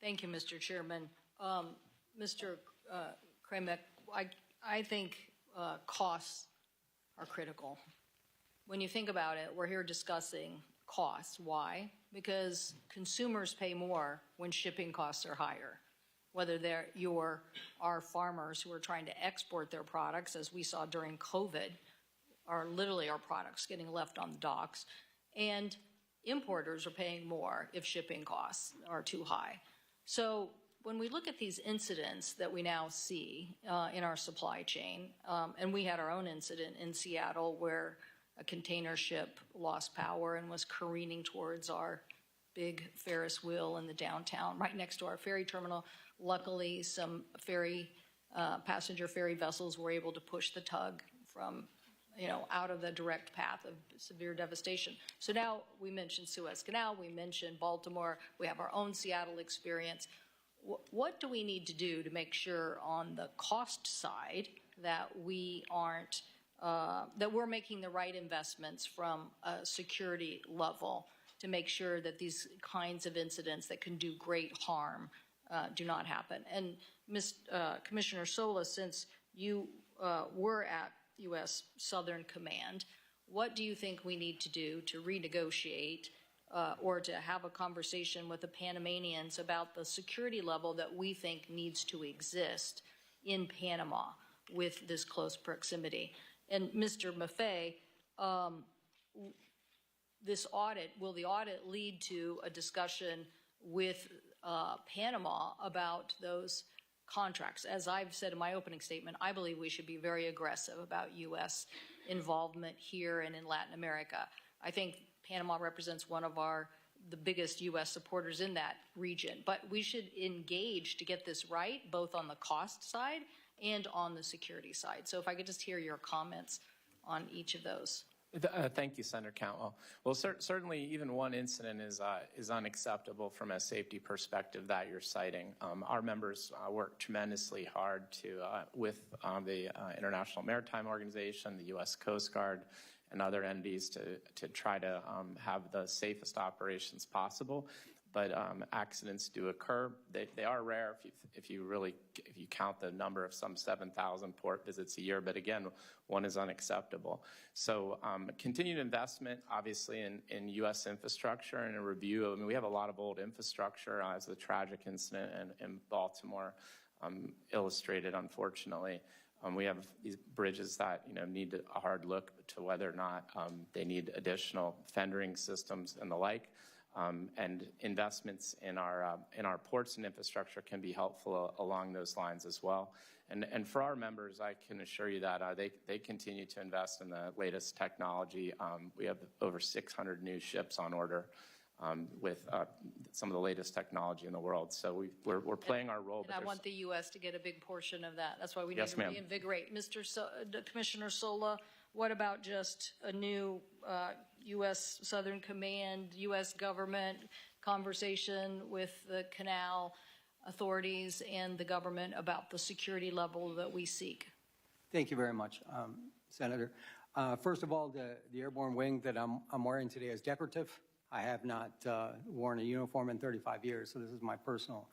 Thank you, Mr. Chairman. Mr. Kramek, I think costs are critical. When you think about it, we're here discussing costs. Why? Because consumers pay more when shipping costs are higher. Whether our farmers who are trying to export their products, as we saw during COVID, are literally our products getting left on the docks, and importers are paying more if shipping costs are too high. So when we look at these incidents that we now see in our supply chain, and we had our own incident in Seattle where a container ship lost power and was careening towards our big Ferris wheel in the downtown, right next to our ferry terminal. Luckily, some passenger ferry vessels were able to push the tug from, out of the direct path of severe devastation. So now we mentioned Suez Canal, we mentioned Baltimore, we have our own Seattle experience. What do we need to do to make sure on the cost side that we aren't, that we're making the right investments from a security level to make sure that these kinds of incidents that can do great harm do not happen? And Commissioner Sola, since you were at U.S. Southern Command, what do you think we need to do to renegotiate or to have a conversation with the Panamanians about the security level that we think needs to exist in Panama with this close proximity? And Mr. Maffei, this audit, will the audit lead to a discussion with Panama about those contracts? As I've said in my opening statement, I believe we should be very aggressive about U.S. involvement here and in Latin America. I think Panama represents one of the biggest U.S. supporters in that region, but we should engage to get this right, both on the cost side and on the security side. So if I could just hear your comments on each of those. Thank you, Senator Cantwell. Well, certainly even one incident is unacceptable from a safety perspective that you're citing. Our members work tremendously hard with the International Maritime Organization, the U.S. Coast Guard, and other entities to try to have the safest operations possible. But accidents do occur. They are rare if you count the number of some 7,000 port visits a year. But again, one is unacceptable. So continued investment, obviously, in U.S. infrastructure and a review. I mean, we have a lot of old infrastructure, as the tragic incident in Baltimore illustrated, unfortunately. We have these bridges that need a hard look to whether or not they need additional fendering systems and the like. And investments in our ports and infrastructure can be helpful along those lines as well. And for our members, I can assure you that they continue to invest in the latest technology. We have over 600 new ships on order with some of the latest technology in the world. So we're playing our role. And I want the U.S. to get a big portion of that. That's why we need to reinvigorate. Commissioner Sola, what about just a new U.S. Southern Command, U.S. government conversation with the canal authorities and the government about the security level that we seek? Thank you very much, Senator. First of all, the airborne wing that I'm wearing today is decorative. I have not worn a uniform in 35 years, so this is my personal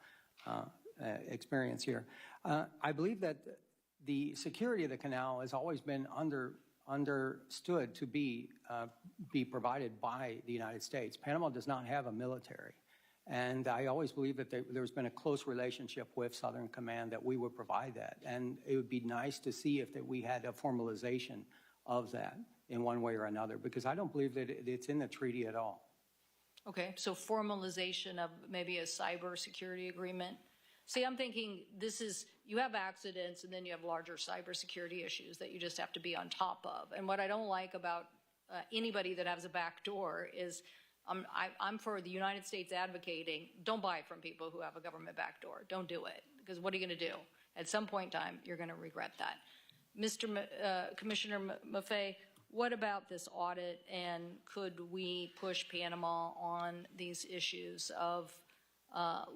experience here. I believe that the security of the canal has always been understood to be provided by the United States. Panama does not have a military. And I always believe that there's been a close relationship with Southern Command that we would provide that. And it would be nice to see if we had a formalization of that in one way or another, because I don't believe that it's in the treaty at all. Okay, so formalization of maybe a cyber security agreement. See, I'm thinking you have accidents and then you have larger cybersecurity issues that you just have to be on top of. And what I don't like about anybody that has a back door is I'm for the United States advocating, don't buy from people who have a government back door. Don't do it, because what are you going to do? At some point in time, you're going to regret that. Commissioner Maffei, what about this audit, and could we push Panama on these issues of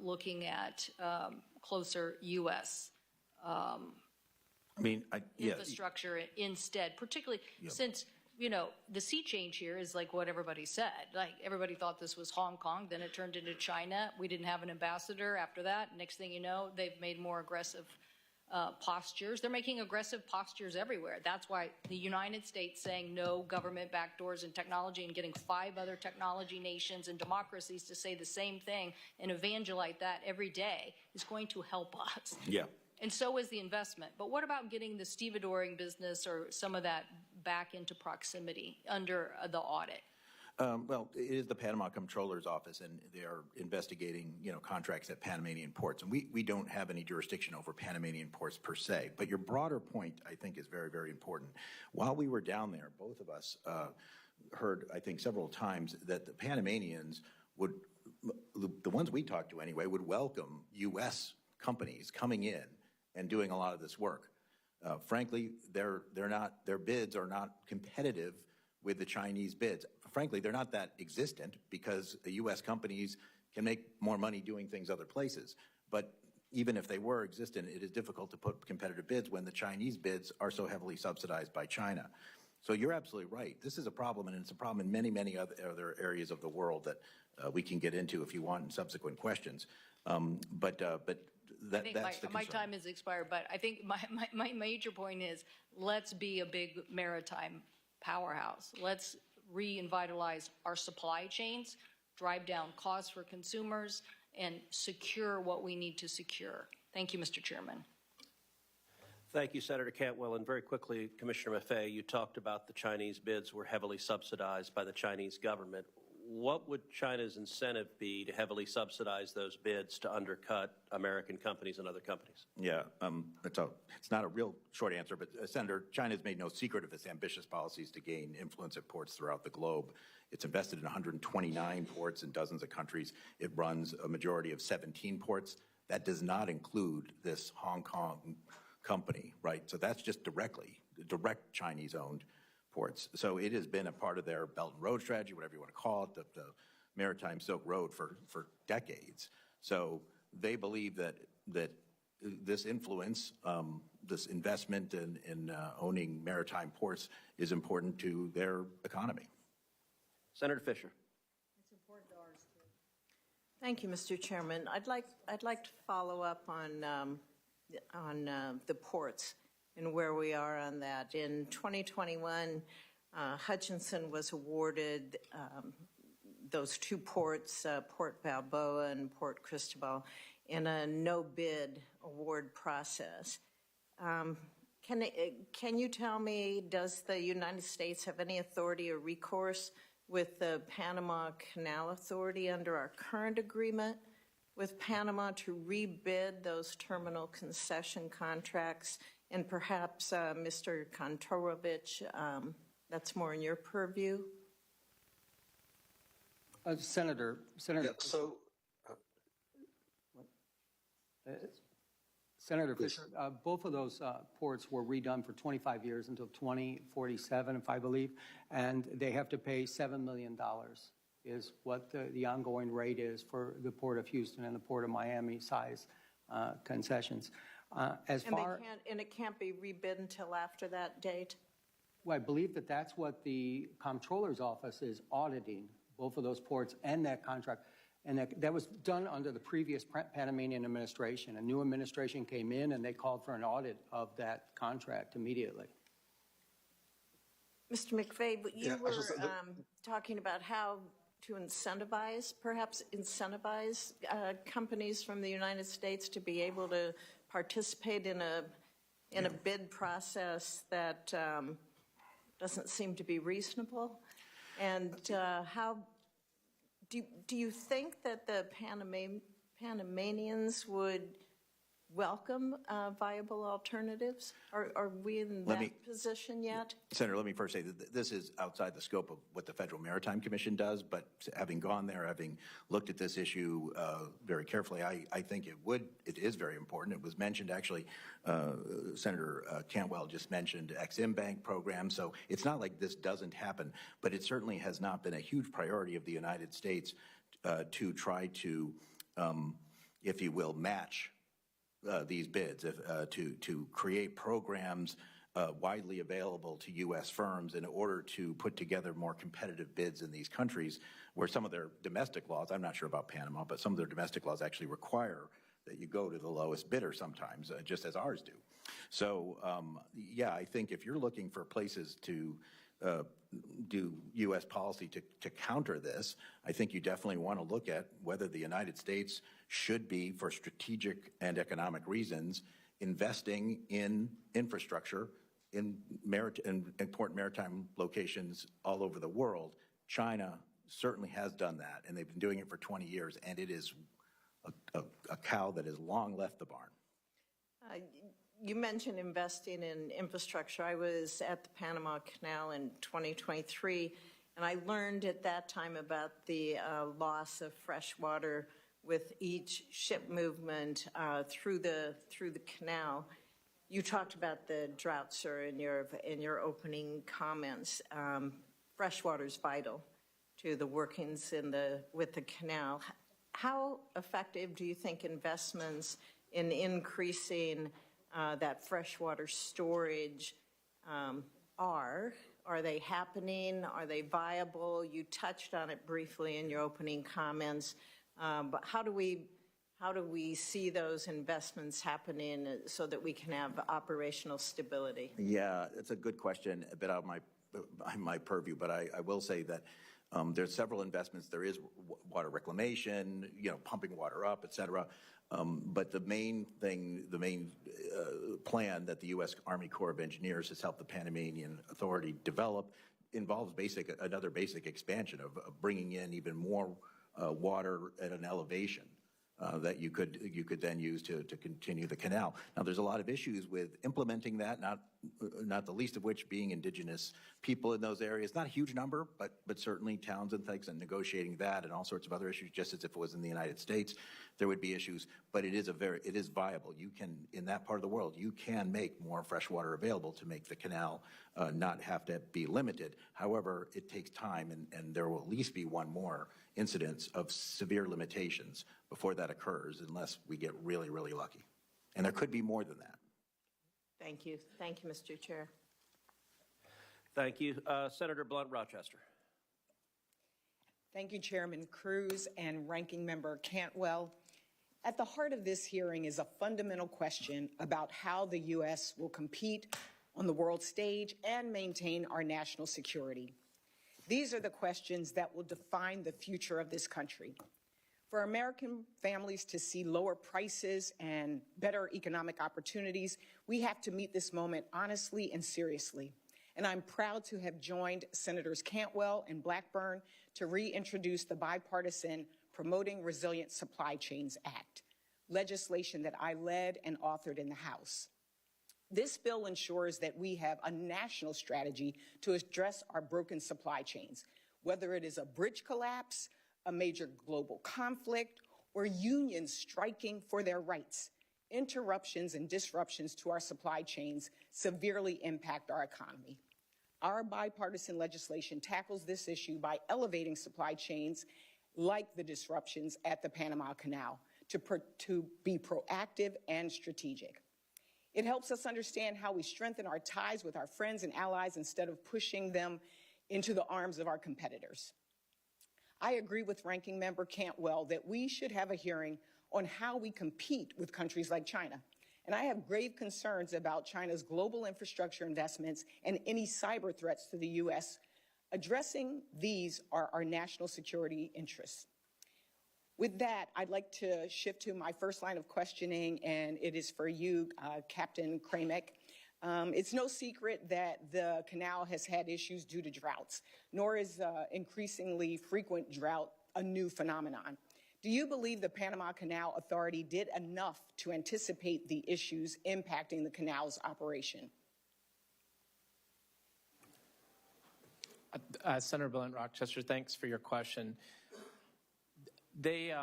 looking at closer U.S. infrastructure instead, particularly since, the sea change here is like what everybody said. Like, everybody thought this was Hong Kong, then it turned into China. We didn't have an ambassador after that. Next thing you know, they've made more aggressive postures. They're making aggressive postures everywhere. That's why the United States saying no government backdoors in technology and getting 5 other technology nations and democracies to say the same thing and evangelize that every day is going to help us. Yeah. And so is the investment. But what about getting the stevedoring business or some of that back into proximity under the audit? Well, it is the Panama Comptroller's Office, and they are investigating, contracts at Panamanian ports. And we don't have any jurisdiction over Panamanian ports per se. But your broader point, I think, is very, very important. While we were down there, both of us heard, I think, several times that the Panamanians would, the ones we talked to anyway, would welcome U.S. companies coming in and doing a lot of this work. Frankly, their bids are not competitive with the Chinese bids. Frankly, they're not that existent because the U.S. companies can make more money doing things other places. But even if they were existent, it is difficult to put competitive bids when the Chinese bids are so heavily subsidized by China. So you're absolutely right. This is a problem, and it's a problem in many, many other areas of the world that we can get into if you want in subsequent questions. That's the concern. My time has expired, but I think my major point is let's be a big maritime powerhouse. Let's revitalize our supply chains, drive down costs for consumers, and secure what we need to secure. Thank you, Mr. Chairman. Thank you, Senator Cantwell. And very quickly, Commissioner Maffei, you talked about the Chinese bids were heavily subsidized by the Chinese government. What would China's incentive be to heavily subsidize those bids to undercut American companies and other companies? Yeah, it's not a real short answer, but Senator, China's made no secret of its ambitious policies to gain influence at ports throughout the globe. It's invested in 129 ports in dozens of countries. It runs a majority of 17 ports. That does not include this Hong Kong company, right? So that's just direct Chinese-owned ports. So it has been a part of their Belt and Road strategy, whatever you want to call it, the Maritime Silk Road for decades. So they believe that this influence, this investment in owning maritime ports is important to their economy. Senator Fisher. It's important to ours too. Thank you, Mr. Chairman. I'd like to follow up on the ports and where we are on that. In 2021, Hutchinson was awarded those two ports, Port Balboa and Port Cristobal, in a no-bid award process. Can you tell me, does the United States have any authority or recourse with the Panama Canal Authority under our current agreement with Panama to rebid those terminal concession contracts? And perhaps, Mr. Kantorovich, that's more in your purview. Senator. Yeah, Senator Fisher, both of those ports were redone for 25 years until 2047, if I believe, and they have to pay $7 million is what the ongoing rate is for the Port of Houston and the Port of Miami size concessions. And it can't be rebid until after that date? Well, I believe that's what the Comptroller's Office is auditing, both of those ports and that contract. And that was done under the previous Panamanian administration. A new administration came in and they called for an audit of that contract immediately. Mr. McVeigh, you were talking about how to perhaps incentivize companies from the United States to be able to participate in a bid process that doesn't seem to be reasonable. And how do you think that the Panamanians would welcome viable alternatives? Are we in that position yet? Senator, let me first say that this is outside the scope of what the Federal Maritime Commission does, but having gone there, having looked at this issue very carefully, I think it is very important. It was mentioned, actually, Senator Cantwell just mentioned Ex-Im Bank program, so it's not like this doesn't happen, but it certainly has not been a huge priority of the United States to try to, if you will, match these bids, to create programs widely available to U.S. firms in order to put together more competitive bids in these countries where some of their domestic laws, I'm not sure about Panama, but some of their domestic laws actually require that you go to the lowest bidder sometimes, just as ours do. So, yeah, I think if you're looking for places to do U.S. policy to counter this, I think you definitely want to look at whether the United States should be, for strategic and economic reasons, investing in infrastructure in important maritime locations all over the world. China certainly has done that, and they've been doing it for 20 years, and it is a cow that has long left the barn. You mentioned investing in infrastructure. I was at the Panama Canal in 2023, and I learned at that time about the loss of fresh water with each ship movement through the canal. You talked about the drought, sir, in your opening comments. Fresh water is vital to the workings with the canal. How effective do you think investments in increasing that freshwater storage are? Are they happening? Are they viable? You touched on it briefly in your opening comments, but how do we see those investments happening so that we can have operational stability? Yeah, it's a good question, a bit out of my purview, but I will say that there's several investments. There is water reclamation, pumping water up, et cetera. But the main plan that the U.S. Army Corps of Engineers has helped the Panamanian Authority develop involves another basic expansion of bringing in even more water at an elevation that you could then use to continue the canal. Now, there's a lot of issues with implementing that, not the least of which being indigenous people in those areas. Not a huge number, but certainly towns and things, and negotiating that and all sorts of other issues, just as if it was in the United States, there would be issues. But it is viable. You can, in that part of the world, you can make more fresh water available to make the canal not have to be limited. However, it takes time, and there will at least be one more incidence of severe limitations before that occurs, unless we get really, really lucky. And there could be more than that. Thank you. Thank you, Mr. Chair. Thank you. Senator Blunt Rochester. Thank you, Chairman Cruz and Ranking Member Cantwell. At the heart of this hearing is a fundamental question about how the U.S. will compete on the world stage and maintain our national security. These are the questions that will define the future of this country. For American families to see lower prices and better economic opportunities, we have to meet this moment honestly and seriously. And I'm proud to have joined Senators Cantwell and Blackburn to reintroduce the bipartisan Promoting Resilient Supply Chains Act, legislation that I led and authored in the House. This bill ensures that we have a national strategy to address our broken supply chains, whether it is a bridge collapse, a major global conflict, or unions striking for their rights. Interruptions and disruptions to our supply chains severely impact our economy. Our bipartisan legislation tackles this issue by elevating supply chains like the disruptions at the Panama Canal to be proactive and strategic. It helps us understand how we strengthen our ties with our friends and allies instead of pushing them into the arms of our competitors. I agree with Ranking Member Cantwell that we should have a hearing on how we compete with countries like China. And I have grave concerns about China's global infrastructure investments and any cyber threats to the U.S. Addressing these are our national security interests. With that, I'd like to shift to my first line of questioning, and it is for you, Captain Kramek. It's no secret that the canal has had issues due to droughts, nor is increasingly frequent drought a new phenomenon. Do you believe the Panama Canal Authority did enough to anticipate the issues impacting the canal's operation? Senator Blunt Rochester, thanks for your question. They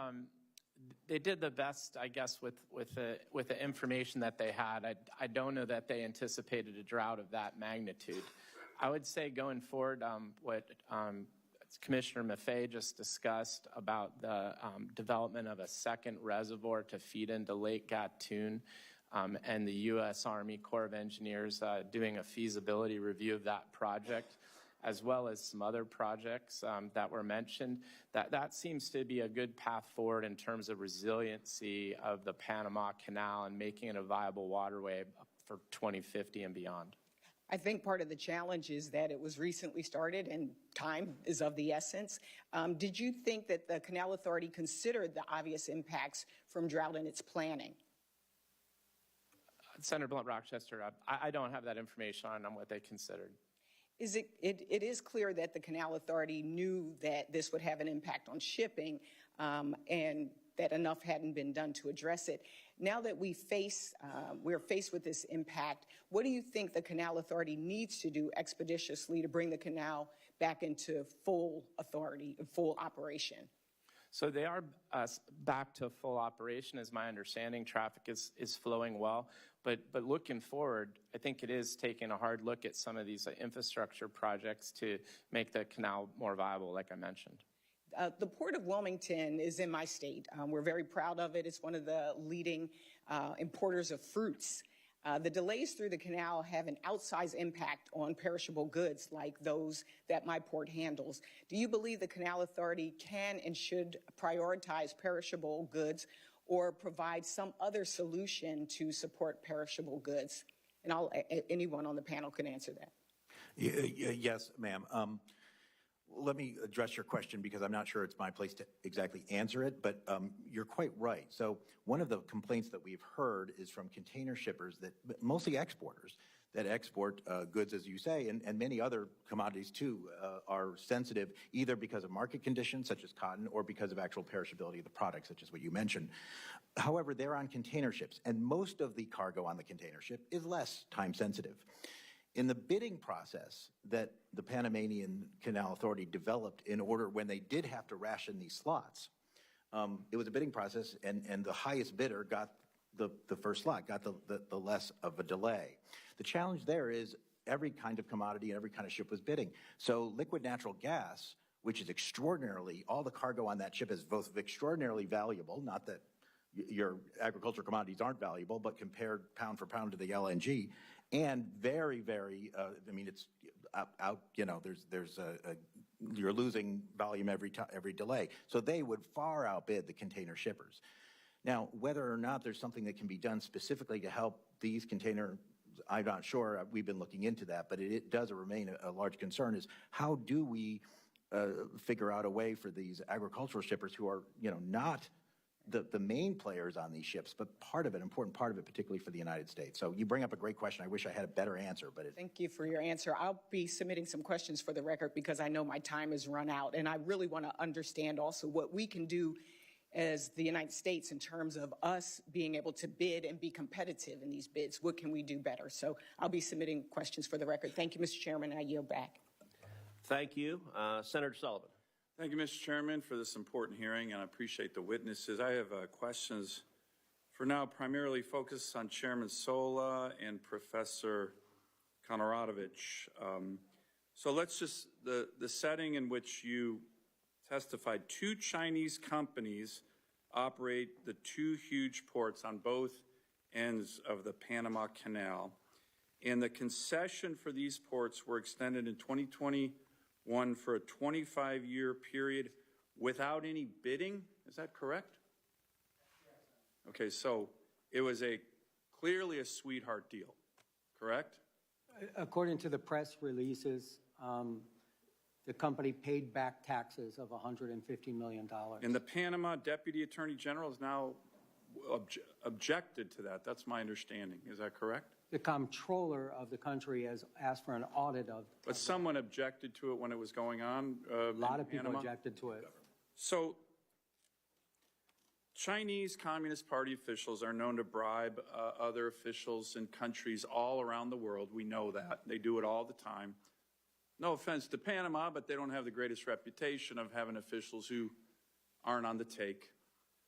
did the best, I guess, with the information that they had. I don't know that they anticipated a drought of that magnitude. I would say going forward, what Commissioner Maffei just discussed about the development of a second reservoir to feed into Lake Gatun, and the U.S. Army Corps of Engineers doing a feasibility review of that project, as well as some other projects that were mentioned, that seems to be a good path forward in terms of resiliency of the Panama Canal and making it a viable waterway for 2050 and beyond. I think part of the challenge is that it was recently started and time is of the essence. Did you think that the Canal Authority considered the obvious impacts from drought in its planning? Senator Blunt Rochester, I don't have that information on what they considered. It is clear that the Canal Authority knew that this would have an impact on shipping and that enough hadn't been done to address it. Now that we're faced with this impact, what do you think the Canal Authority needs to do expeditiously to bring the canal back into full authority, full operation? So they are back to full operation, is my understanding. Traffic is flowing well. But looking forward, I think it is taking a hard look at some of these infrastructure projects to make the canal more viable, like I mentioned. The Port of Wilmington is in my state. We're very proud of it. It's one of the leading importers of fruits. The delays through the canal have an outsized impact on perishable goods like those that my port handles. Do you believe the Canal Authority can and should prioritize perishable goods or provide some other solution to support perishable goods? And anyone on the panel can answer that. Yes, ma'am. let me address your question because I'm not sure it's my place to exactly answer it, but you're quite right. So one of the complaints that we've heard is from container shippers, that mostly exporters, that export goods, as you say, and many other commodities too, are sensitive either because of market conditions, such as cotton, or because of actual perishability of the product, such as what you mentioned. However, they're on container ships, and most of the cargo on the container ship is less time sensitive. In the bidding process that the Panamanian Canal Authority developed in order when they did have to ration these slots, it was a bidding process, and the highest bidder got the first slot, got the less of a delay. The challenge there is every kind of commodity and every kind of ship was bidding. So liquid natural gas, which is extraordinarily, all the cargo on that ship is both extraordinarily valuable, not that your agricultural commodities aren't valuable, but compared pound for pound to the LNG, and very, very, I mean, it's out, you know, you're losing volume every delay. So they would far outbid the container shippers. Now, whether or not there's something that can be done specifically to help these container, I'm not sure. We've been looking into that, but it does remain a large concern is how do we figure out a way for these agricultural shippers who are, you know, not the main players on these ships, but part of it, important part of it, particularly for the United States. So you bring up a great question. I wish I had a better answer, but Thank you for your answer. I'll be submitting some questions for the record because I know my time has run out, and I really want to understand also what we can do as the United States in terms of us being able to bid and be competitive in these bids. What can we do better? So I'll be submitting questions for the record. Thank you, Mr. Chairman. I yield back. Thank you. Senator Sullivan. Thank you, Mr. Chairman, for this important hearing, and I appreciate the witnesses. I have questions for now primarily focused on Chairman Sola and Professor Konoratovich. So let's just, the setting in which you testified, 2 Chinese companies operate the 2 huge ports on both ends of the Panama Canal, and the concession for these ports were extended in 2021 for a 25-year period without any bidding. Is that correct? Okay, so it was clearly a sweetheart deal, correct? According to the press releases, the company paid back taxes of $150 million. And the Panama Deputy Attorney General has now objected to that. That's my understanding. Is that correct? The comptroller of the country has asked for an audit of. But someone objected to it when it was going on. A lot of people objected to it. So Chinese Communist Party officials are known to bribe other officials in countries all around the world. We know that. They do it all the time. No offense to Panama, but they don't have the greatest reputation of having officials who aren't on the take.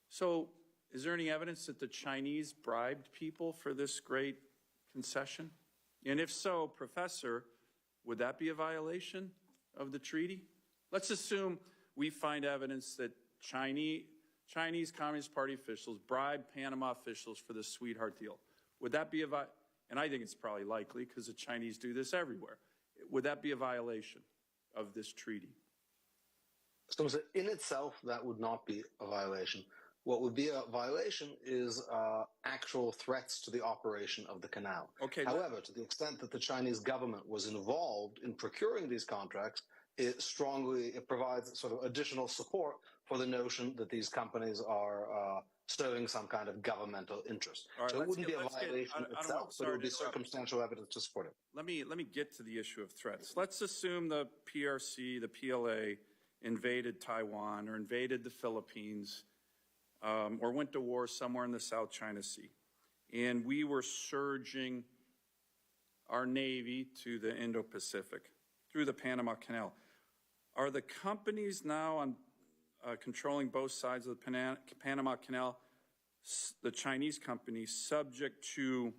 So is there any evidence that the Chinese bribed people for this great concession? And if so, Professor, would that be a violation of the treaty? Let's assume we find evidence that Chinese Communist Party officials bribed Panama officials for this sweetheart deal. Would that be and I think it's probably likely because the Chinese do this everywhere. Would that be a violation of this treaty? So in itself, that would not be a violation. What would be a violation is actual threats to the operation of the canal. Okay. However, to the extent that the Chinese government was involved in procuring these contracts, it provides sort of additional support for the notion that these companies are serving some kind of governmental interest. Right, so it wouldn't be a violation itself, but it would be circumstantial evidence to support it. Let me get to the issue of threats. Let's assume the PRC, the PLA, invaded Taiwan or invaded the Philippines, or went to war somewhere in the South China Sea, and we were surging our Navy to the Indo-Pacific through the Panama Canal. Are the companies now on controlling both sides of the Panama Canal, the Chinese companies, subject to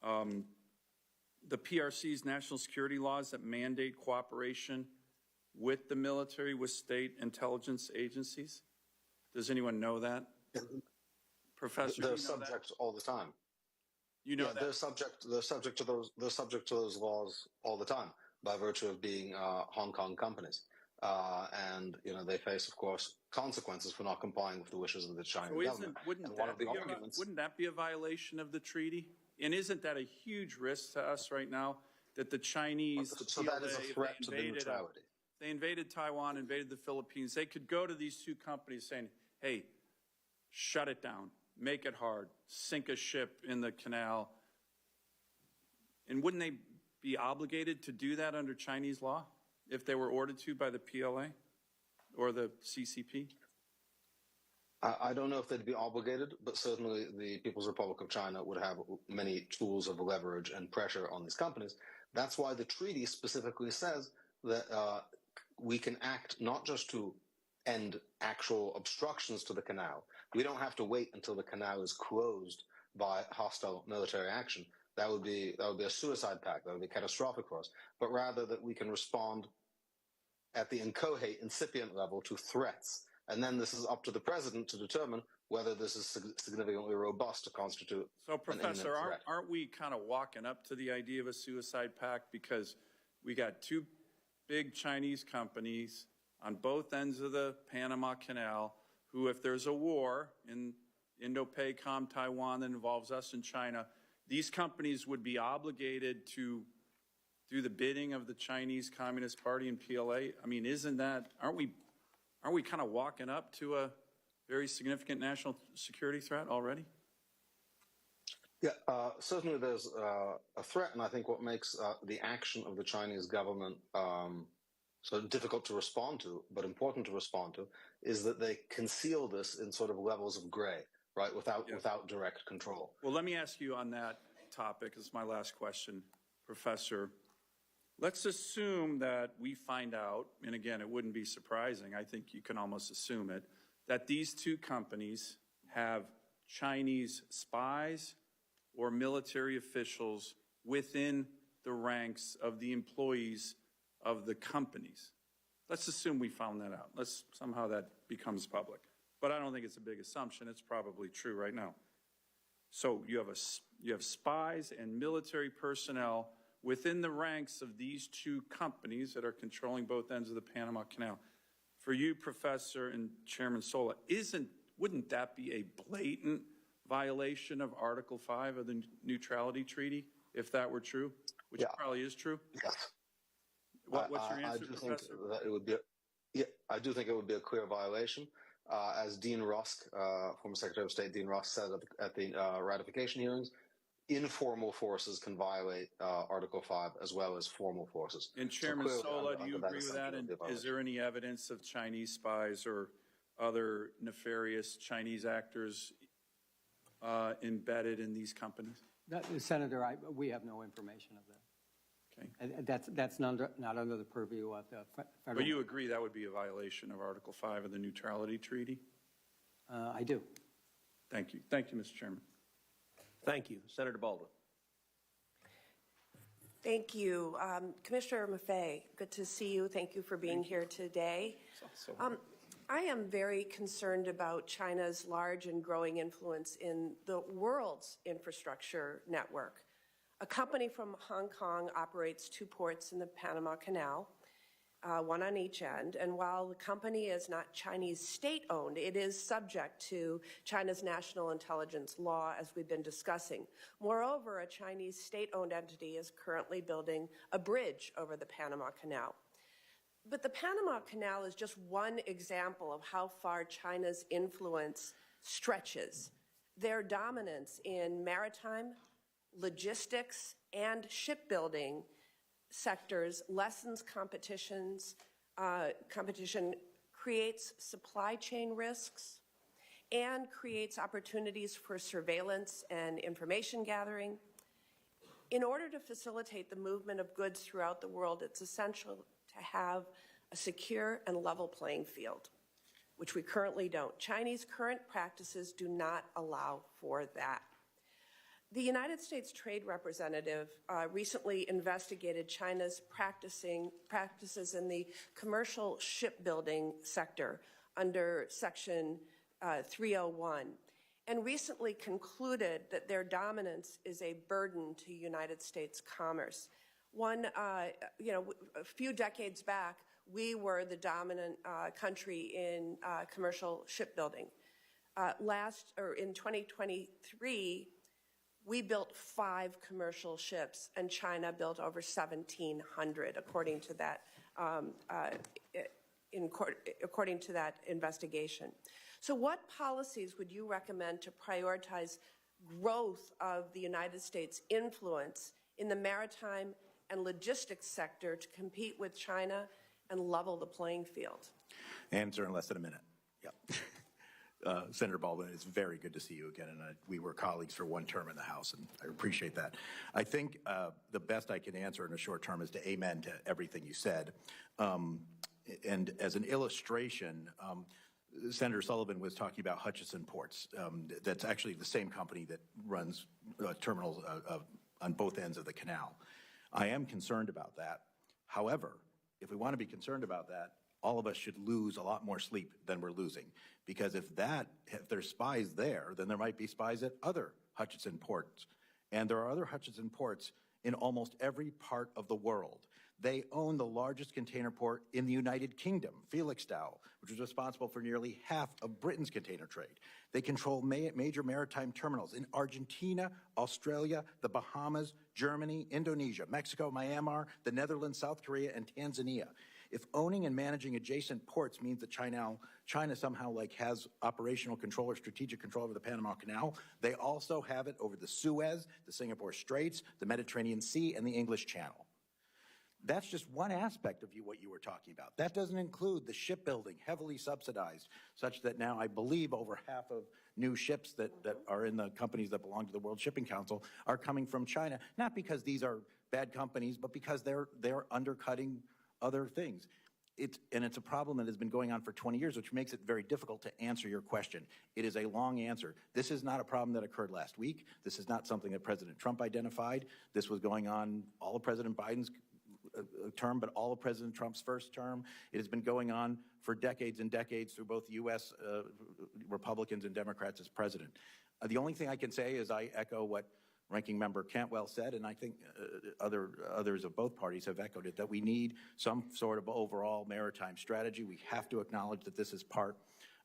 the PRC's national security laws that mandate cooperation with the military, with state intelligence agencies? Does anyone know that? Professor, they're subject all the time. You know that? They're subject to those laws all the time by virtue of being Hong Kong companies. And they face, of course, consequences for not complying with the wishes of the Chinese government. Wouldn't that be a violation of the treaty? And isn't that a huge risk to us right now that the Chinese, so that is a threat to the neutrality. They invaded Taiwan, invaded the Philippines. They could go to these two companies saying, hey, shut it down, make it hard, sink a ship in the canal. And wouldn't they be obligated to do that under Chinese law if they were ordered to by the PLA or the CCP? I don't know if they'd be obligated, but certainly the People's Republic of China would have many tools of leverage and pressure on these companies. That's why the treaty specifically says that we can act not just to end actual obstructions to the canal. We don't have to wait until the canal is closed by hostile military action. That would be a suicide pact. That would be catastrophic for us. But rather that we can respond at the inchoate, incipient level to threats. And then this is up to the president to determine whether this is significantly robust to constitute So, Professor, an imminent threat. aren't we kind of walking up to the idea of a suicide pact because we got two big Chinese companies on both ends of the Panama Canal who, if there's a war in Indo-PACOM, Taiwan that involves us and China, these companies would be obligated to do the bidding of the Chinese Communist Party and PLA? I mean, aren't we kind of walking up to a very significant national security threat already? Yeah, certainly there's a threat, and I think what makes the action of the Chinese government so difficult to respond to, but important to respond to, is that they conceal this in sort of levels of gray, right, without direct control. Well, let me ask you on that topic, this is my last question, Professor. Let's assume that we find out, and again, it wouldn't be surprising, I think you can almost assume it, that these two companies have Chinese spies or military officials within the ranks of the employees of the companies. Let's assume we found that out. Somehow that becomes public. But I don't think it's a big assumption. It's probably true right now. So you have spies and military personnel within the ranks of these two companies that are controlling both ends of the Panama Canal. For you, Professor and Chairman Sola, wouldn't that be a blatant violation of Article 5 of the Neutrality Treaty, if that were true, which probably is true? Yes. What's your answer, Professor? I do think it would be a clear violation. As Dean Rusk, former Secretary of State Dean Rusk, said at the ratification hearings, informal forces can violate Article 5 as well as formal forces. And Chairman Sola, do you agree with that? And is there any evidence of Chinese spies or other nefarious Chinese actors embedded in these companies? Senator, we have no information of that. Okay. And that's not under the purview of the federal. But you agree that would be a violation of Article 5 of the Neutrality Treaty? I do. Thank you. Thank you, Mr. Chairman. Thank you. Senator Baldwin. Thank you. Commissioner Maffei, good to see you. Thank you for being here today. I am very concerned about China's large and growing influence in the world's infrastructure network. A company from Hong Kong operates 2 ports in the Panama Canal, one on each end. And while the company is not Chinese state-owned, it is subject to China's national intelligence law, as we've been discussing. Moreover, a Chinese state-owned entity is currently building a bridge over the Panama Canal. But the Panama Canal is just one example of how far China's influence stretches. Their dominance in maritime, logistics, and shipbuilding sectors lessens competition, creates supply chain risks, and creates opportunities for surveillance and information gathering. In order to facilitate the movement of goods throughout the world, it's essential to have a secure and level playing field, which we currently don't. Chinese current practices do not allow for that. The United States Trade Representative recently investigated China's practices in the commercial shipbuilding sector under Section 301, and recently concluded that their dominance is a burden to United States commerce. A few decades back, we were the dominant country in commercial shipbuilding. In 2023, we built 5 commercial ships, and China built over 1,700, according to that according to that investigation. So what policies would you recommend to prioritize growth of the United States' influence in the maritime and logistics sector to compete with China and level the playing field? Answer in less than a minute. Yeah. Senator Baldwin, it's very good to see you again, and we were colleagues for one term in the House, and I appreciate that. I think the best I can answer in a short term is to amen to everything you said. And as an illustration, Senator Sullivan was talking about Hutchison Ports. That's actually the same company that runs terminals on both ends of the canal. I am concerned about that. However, if we want to be concerned about that, all of us should lose a lot more sleep than we're losing. Because if there's spies there, then there might be spies at other Hutchison ports. And there are other Hutchison ports in almost every part of the world. They own the largest container port in the United Kingdom, Felixstowe, which is responsible for nearly half of Britain's container trade. They control major maritime terminals in Argentina, Australia, the Bahamas, Germany, Indonesia, Mexico, Myanmar, the Netherlands, South Korea, and Tanzania. If owning and managing adjacent ports means that China somehow has operational control or strategic control over the Panama Canal, they also have it over the Suez, the Singapore Straits, the Mediterranean Sea, and the English Channel. That's just one aspect of what you were talking about. That doesn't include the shipbuilding, heavily subsidized, such that now I believe over half of new ships that are in the companies that belong to the World Shipping Council are coming from China, not because these are bad companies, but because they're undercutting other things. It's a problem that has been going on for 20 years, which makes it very difficult to answer your question. It is a long answer. This is not a problem that occurred last week. This is not something that President Trump identified. This was going on all of President Biden's term, but all of President Trump's first term. It has been going on for decades and decades through both U.S. Republicans and Democrats as president. The only thing I can say is I echo what Ranking Member Cantwell said, and I think others of both parties have echoed it, that we need some sort of overall maritime strategy. We have to acknowledge that this is part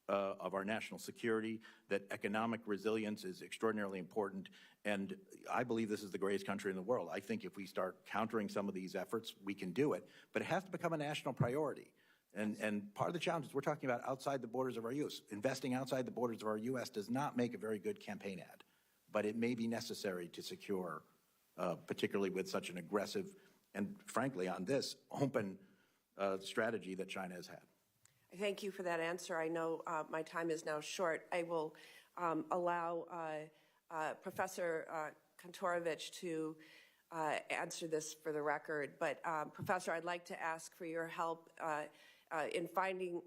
of our national security, that economic resilience is extraordinarily important, and I believe this is the greatest country in the world. I think if we start countering some of these efforts, we can do it, but it has to become a national priority. And part of the challenge is we're talking about outside the borders of our U.S. Investing outside the borders of our U.S. does not make a very good campaign ad, but it may be necessary to secure, particularly with such an aggressive and, frankly, on this, open strategy that China has had. Thank you for that answer. I know my time is now short. I will allow Professor Kantorovich to answer this for the record. But, Professor, I'd like to ask for your help in finding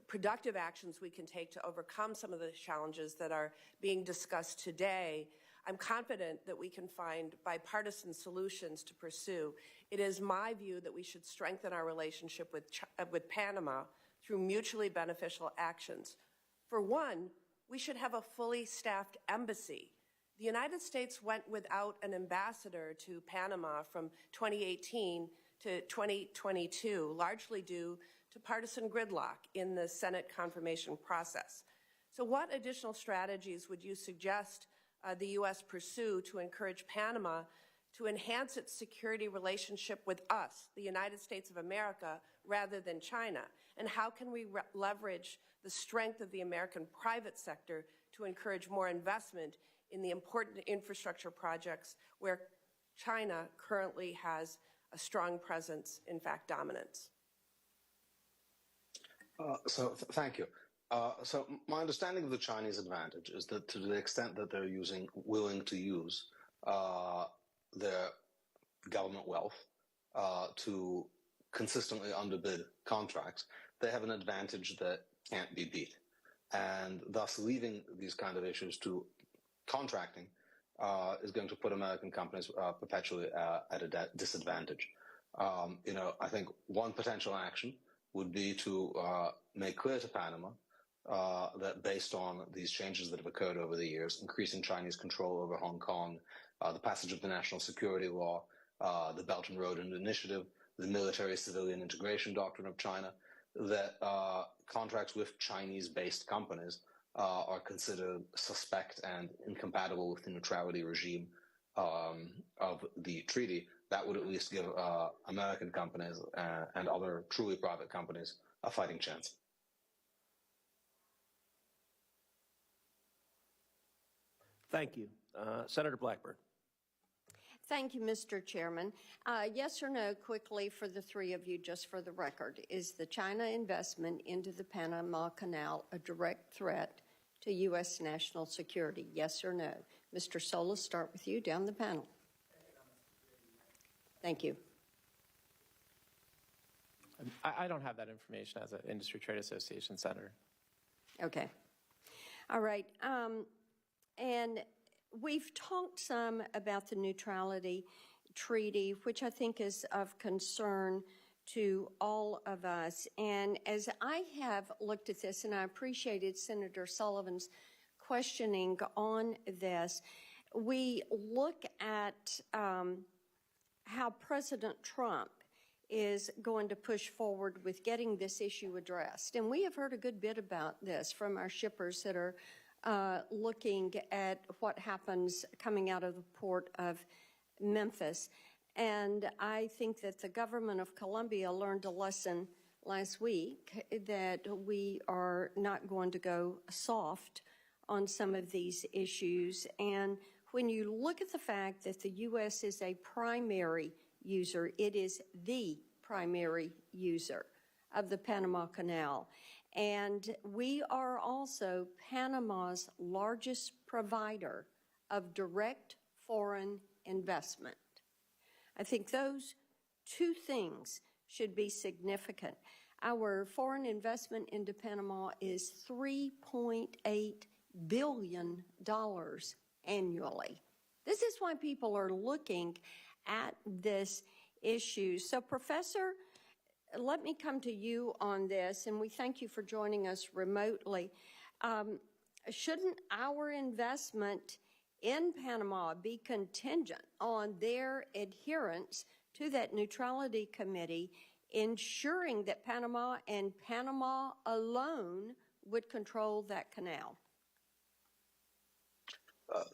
productive actions we can take to overcome some of the challenges that are being discussed today. I'm confident that we can find bipartisan solutions to pursue. It is my view that we should strengthen our relationship with Panama through mutually beneficial actions. For one, we should have a fully staffed embassy. The United States went without an ambassador to Panama from 2018 to 2022, largely due to partisan gridlock in the Senate confirmation process. So what additional strategies would you suggest the U.S. pursue to encourage Panama to enhance its security relationship with us, the United States of America, rather than China? And how can we leverage the strength of the American private sector to encourage more investment in the important infrastructure projects where China currently has a strong presence, in fact, dominance? Thank you. So my understanding of the Chinese advantage is that to the extent that they're willing to use their government wealth to consistently underbid contracts, they have an advantage that can't be beat. And thus leaving these kind of issues to contracting is going to put American companies perpetually at a disadvantage. I think one potential action would be to make clear to Panama that based on these changes that have occurred over the years, increasing Chinese control over Hong Kong, the passage of the National Security Law, the Belt and Road Initiative, the military-civilian integration doctrine of China, that contracts with Chinese-based companies are considered suspect and incompatible with the neutrality regime of the treaty, that would at least give American companies and other truly private companies a fighting chance. Thank you. Senator Blackburn. Thank you, Mr. Chairman. Yes or no, quickly for the three of you, just for the record, is the China investment into the Panama Canal a direct threat to U.S. national security? Yes or no? Mr. Solis, start with you down the panel. Thank you. I don't have that information as an industry trade association senator. Okay. All right. And we've talked some about the neutrality treaty, which I think is of concern to all of us. And as I have looked at this, and I appreciated Senator Sullivan's questioning on this, we look at how President Trump is going to push forward with getting this issue addressed. And we have heard a good bit about this from our shippers that are looking at what happens coming out of the port of Memphis. And I think that the government of Colombia learned a lesson last week that we are not going to go soft on some of these issues. And when you look at the fact that the U.S. is a primary user, it is the primary user of the Panama Canal. And we are also Panama's largest provider of direct foreign investment. I think those two things should be significant. Our foreign investment into Panama is $3.8 billion annually. This is why people are looking at this issue. So, Professor, let me come to you on this, and we thank you for joining us remotely. Shouldn't our investment in Panama be contingent on their adherence to that neutrality committee, ensuring that Panama and Panama alone would control that canal?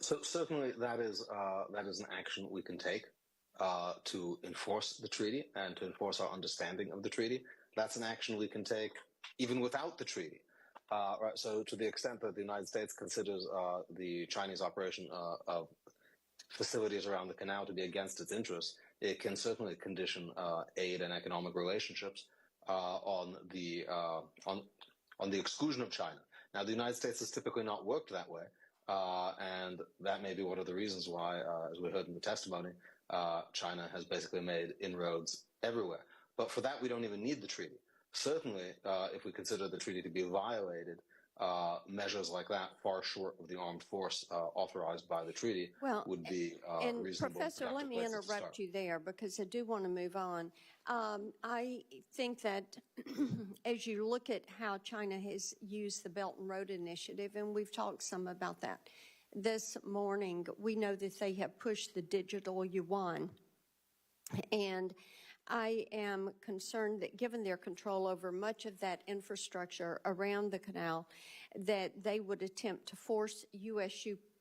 So certainly that is an action we can take to enforce the treaty and to enforce our understanding of the treaty. That's an action we can take even without the treaty. Right. So to the extent that the United States considers the Chinese operation of facilities around the canal to be against its interests, it can certainly condition aid and economic relationships on the exclusion of China. Now, the United States has typically not worked that way, and that may be one of the reasons why, as we heard in the testimony, China has basically made inroads everywhere. But for that, we don't even need the treaty. Certainly, if we consider the treaty to be violated, measures like that, far short of the armed force authorized by the treaty, would be and reasonable. Professor, let me interrupt you there because I do want to move on. I think that as you look at how China has used the Belt and Road Initiative, and we've talked some about that this morning, we know that they have pushed the digital yuan. And I am concerned that given their control over much of that infrastructure around the canal, that they would attempt to force U.S.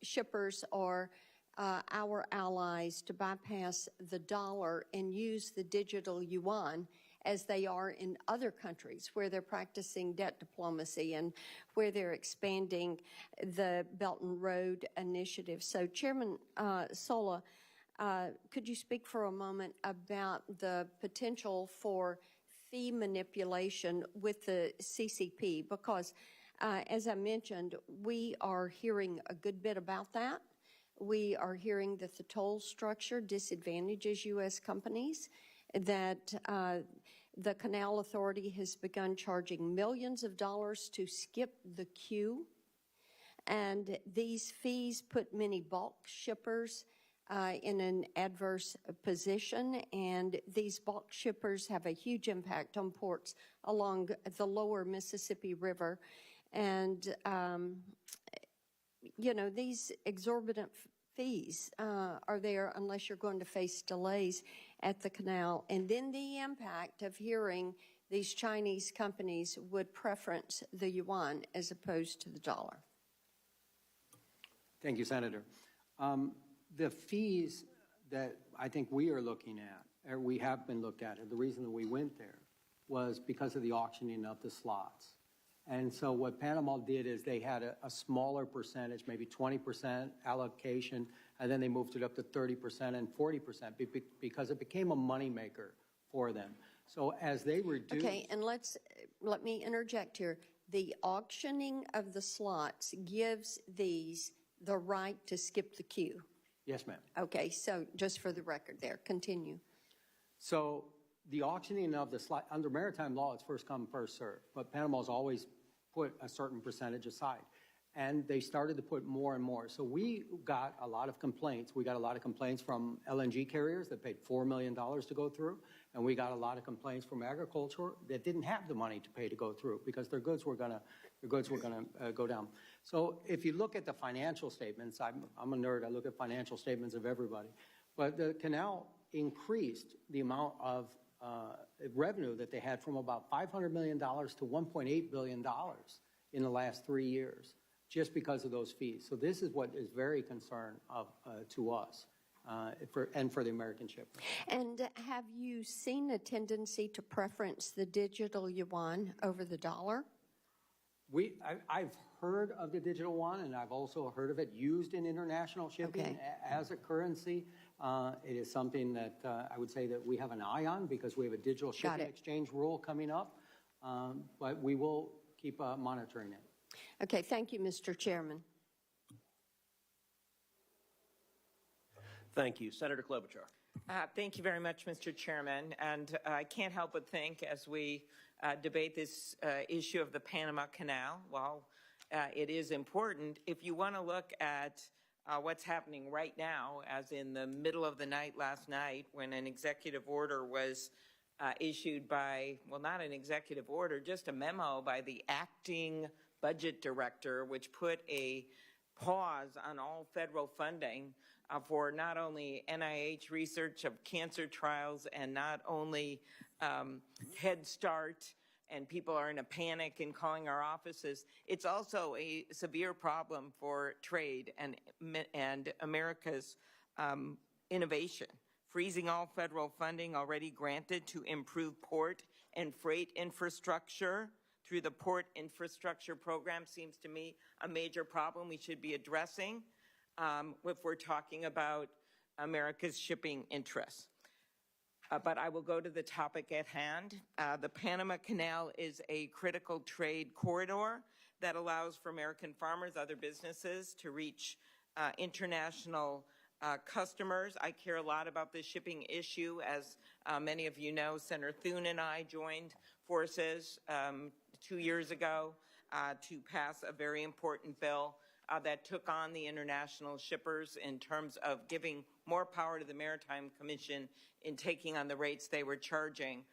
shippers or our allies to bypass the dollar and use the digital yuan as they are in other countries where they're practicing debt diplomacy and where they're expanding the Belt and Road Initiative. So, Chairman Sola, could you speak for a moment about the potential for fee manipulation with the CCP? Because, as I mentioned, we are hearing a good bit about that. We are hearing that the toll structure disadvantages U.S. companies, that the Canal Authority has begun charging millions of dollars to skip the queue. And these fees put many bulk shippers in an adverse position, and these bulk shippers have a huge impact on ports along the lower Mississippi River. And, you know, these exorbitant fees are there unless you're going to face delays at the canal. And then the impact of hearing these Chinese companies would preference the yuan as opposed to the dollar. Thank you, Senator. The fees that I think we are looking at, or we have been looked at, and the reason that we went there was because of the auctioning of the slots. And so what Panama did is they had a smaller percentage, maybe 20% allocation, and then they moved it up to 30% and 40% because it became a moneymaker for them. So as they reduced... Okay, and let me interject here. The auctioning of the slots gives these the right to skip the queue. Yes, ma'am. Okay, so just for the record there, continue. So the auctioning of the slot, under maritime law, it's first come, first served, but Panama's always put a certain percentage aside. And they started to put more and more. So we got a lot of complaints. We got a lot of complaints from LNG carriers that paid $4 million to go through. And we got a lot of complaints from agriculture that didn't have the money to pay to go through because their goods were gonna go down. So if you look at the financial statements, I'm a nerd, I look at financial statements of everybody. But the canal increased the amount of revenue that they had from about $500 million to $1.8 billion in the last 3 years, just because of those fees. So this is what is very concern to us and for the American shipper. And have you seen a tendency to preference the digital yuan over the dollar? I've heard of the digital yuan, and I've also heard of it used in international shipping as a currency. It is something that I would say that we have an eye on because we have a digital shipping exchange rule coming up, but we will keep monitoring it. Okay, thank you, Mr. Chairman. Thank you. Senator Klobuchar. Thank you very much, Mr. Chairman. And I can't help but think as we debate this issue of the Panama Canal, while it is important, if you want to look at what's happening right now, as in the middle of the night last night when an executive order was issued by, well, not an executive order, just a memo by the acting budget director, which put a pause on all federal funding for not only NIH research of cancer trials and not only Head Start, and people are in a panic and calling our offices. It's also a severe problem for trade and America's innovation. Freezing all federal funding already granted to improve port and freight infrastructure through the Port Infrastructure Program seems to me a major problem we should be addressing if we're talking about America's shipping interests. But I will go to the topic at hand. The Panama Canal is a critical trade corridor that allows for American farmers, other businesses to reach international customers. I care a lot about this shipping issue. As many of you know, Senator Thune and I joined forces 2 years ago to pass a very important bill that took on the international shippers in terms of giving more power to the Maritime Commission in taking on the rates they were charging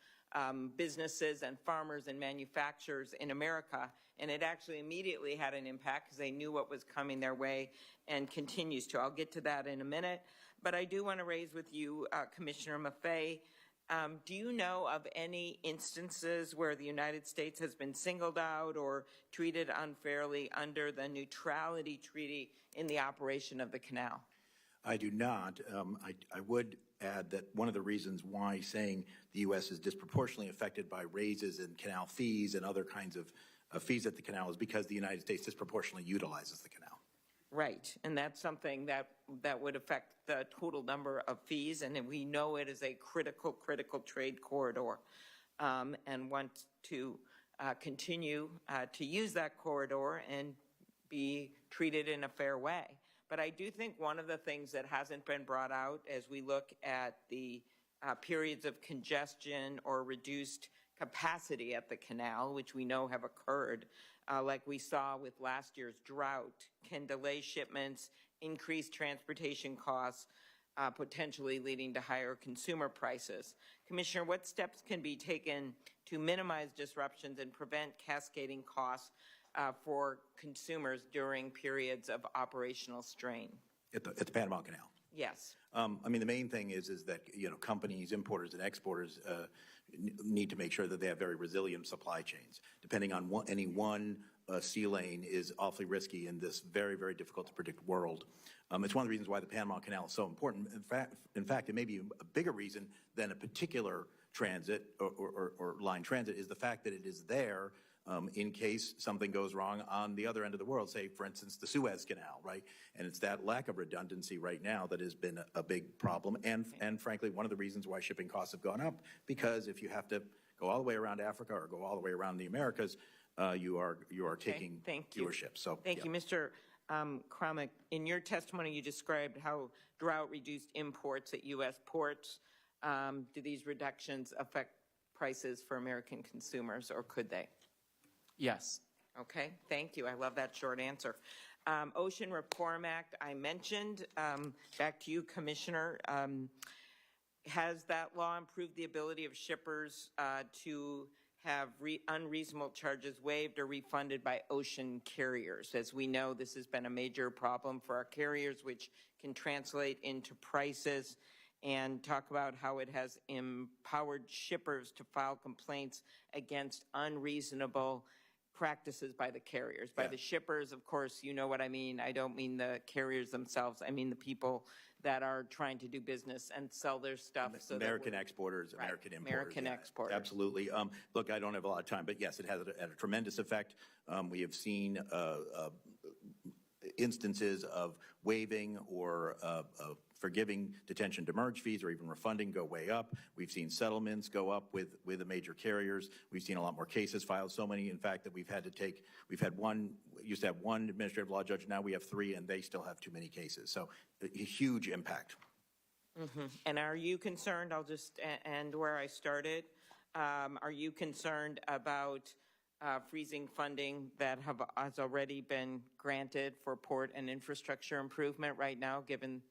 businesses and farmers and manufacturers in America. And it actually immediately had an impact because they knew what was coming their way and continues to. I'll get to that in a minute. But I do want to raise with you, Commissioner Maffei, do you know of any instances where the United States has been singled out or treated unfairly under the neutrality treaty in the operation of the canal? I do not. I would add that one of the reasons why saying the U.S. is disproportionately affected by raises in canal fees and other kinds of fees at the canal is because the United States disproportionately utilizes the canal. Right, and that's something that would affect the total number of fees, and we know it is a critical trade corridor, and want to continue to use that corridor and be treated in a fair way. But I do think one of the things that hasn't been brought out as we look at the periods of congestion or reduced capacity at the canal, which we know have occurred, like we saw with last year's drought, can delay shipments, increase transportation costs, potentially leading to higher consumer prices. Commissioner, what steps can be taken to minimize disruptions and prevent cascading costs for consumers during periods of operational strain? At the Panama Canal? Yes. I mean, the main thing is that, you know, companies, importers and exporters need to make sure that they have very resilient supply chains. Depending on any one sea lane is awfully risky in this very, very difficult to predict world. It's one of the reasons why the Panama Canal is so important. In fact, it may be a bigger reason than a particular transit or line transit is the fact that it is there in case something goes wrong on the other end of the world, say, for instance, the Suez Canal, right? And it's that lack of redundancy right now that has been a big problem. And frankly, one of the reasons why shipping costs have gone up, because if you have to go all the way around Africa or go all the way around the Americas, you are taking fewer ships. So thank you, Mr. Kromick. In your testimony, you described how drought-reduced imports at U.S. ports. Do these reductions affect prices for American consumers, or could they? Yes. Okay, thank you. I love that short answer. Ocean Reform Act, I mentioned. Back to you, Commissioner. Has that law improved the ability of shippers to have unreasonable charges waived or refunded by ocean carriers? As we know, this has been a major problem for our carriers, which can translate into prices. And talk about how it has empowered shippers to file complaints against unreasonable practices by the carriers. By the shippers, of course, you know what I mean. I don't mean the carriers themselves. I mean the people that are trying to do business and sell their stuff. So American exporters, right. American importers. American exporters. Absolutely. Look, I don't have a lot of time, but yes, it has had a tremendous effect. We have seen instances of waiving or forgiving detention demurrage fees or even refunding go way up. We've seen settlements go up with the major carriers. We've seen a lot more cases filed, so many, in fact, that we've had used to have one administrative law judge, now we have 3, and they still have too many cases. So a huge impact. Mm-hmm. And are you concerned, I'll just end where I started, are you concerned about freezing funding that has already been granted for port and infrastructure improvement right now, given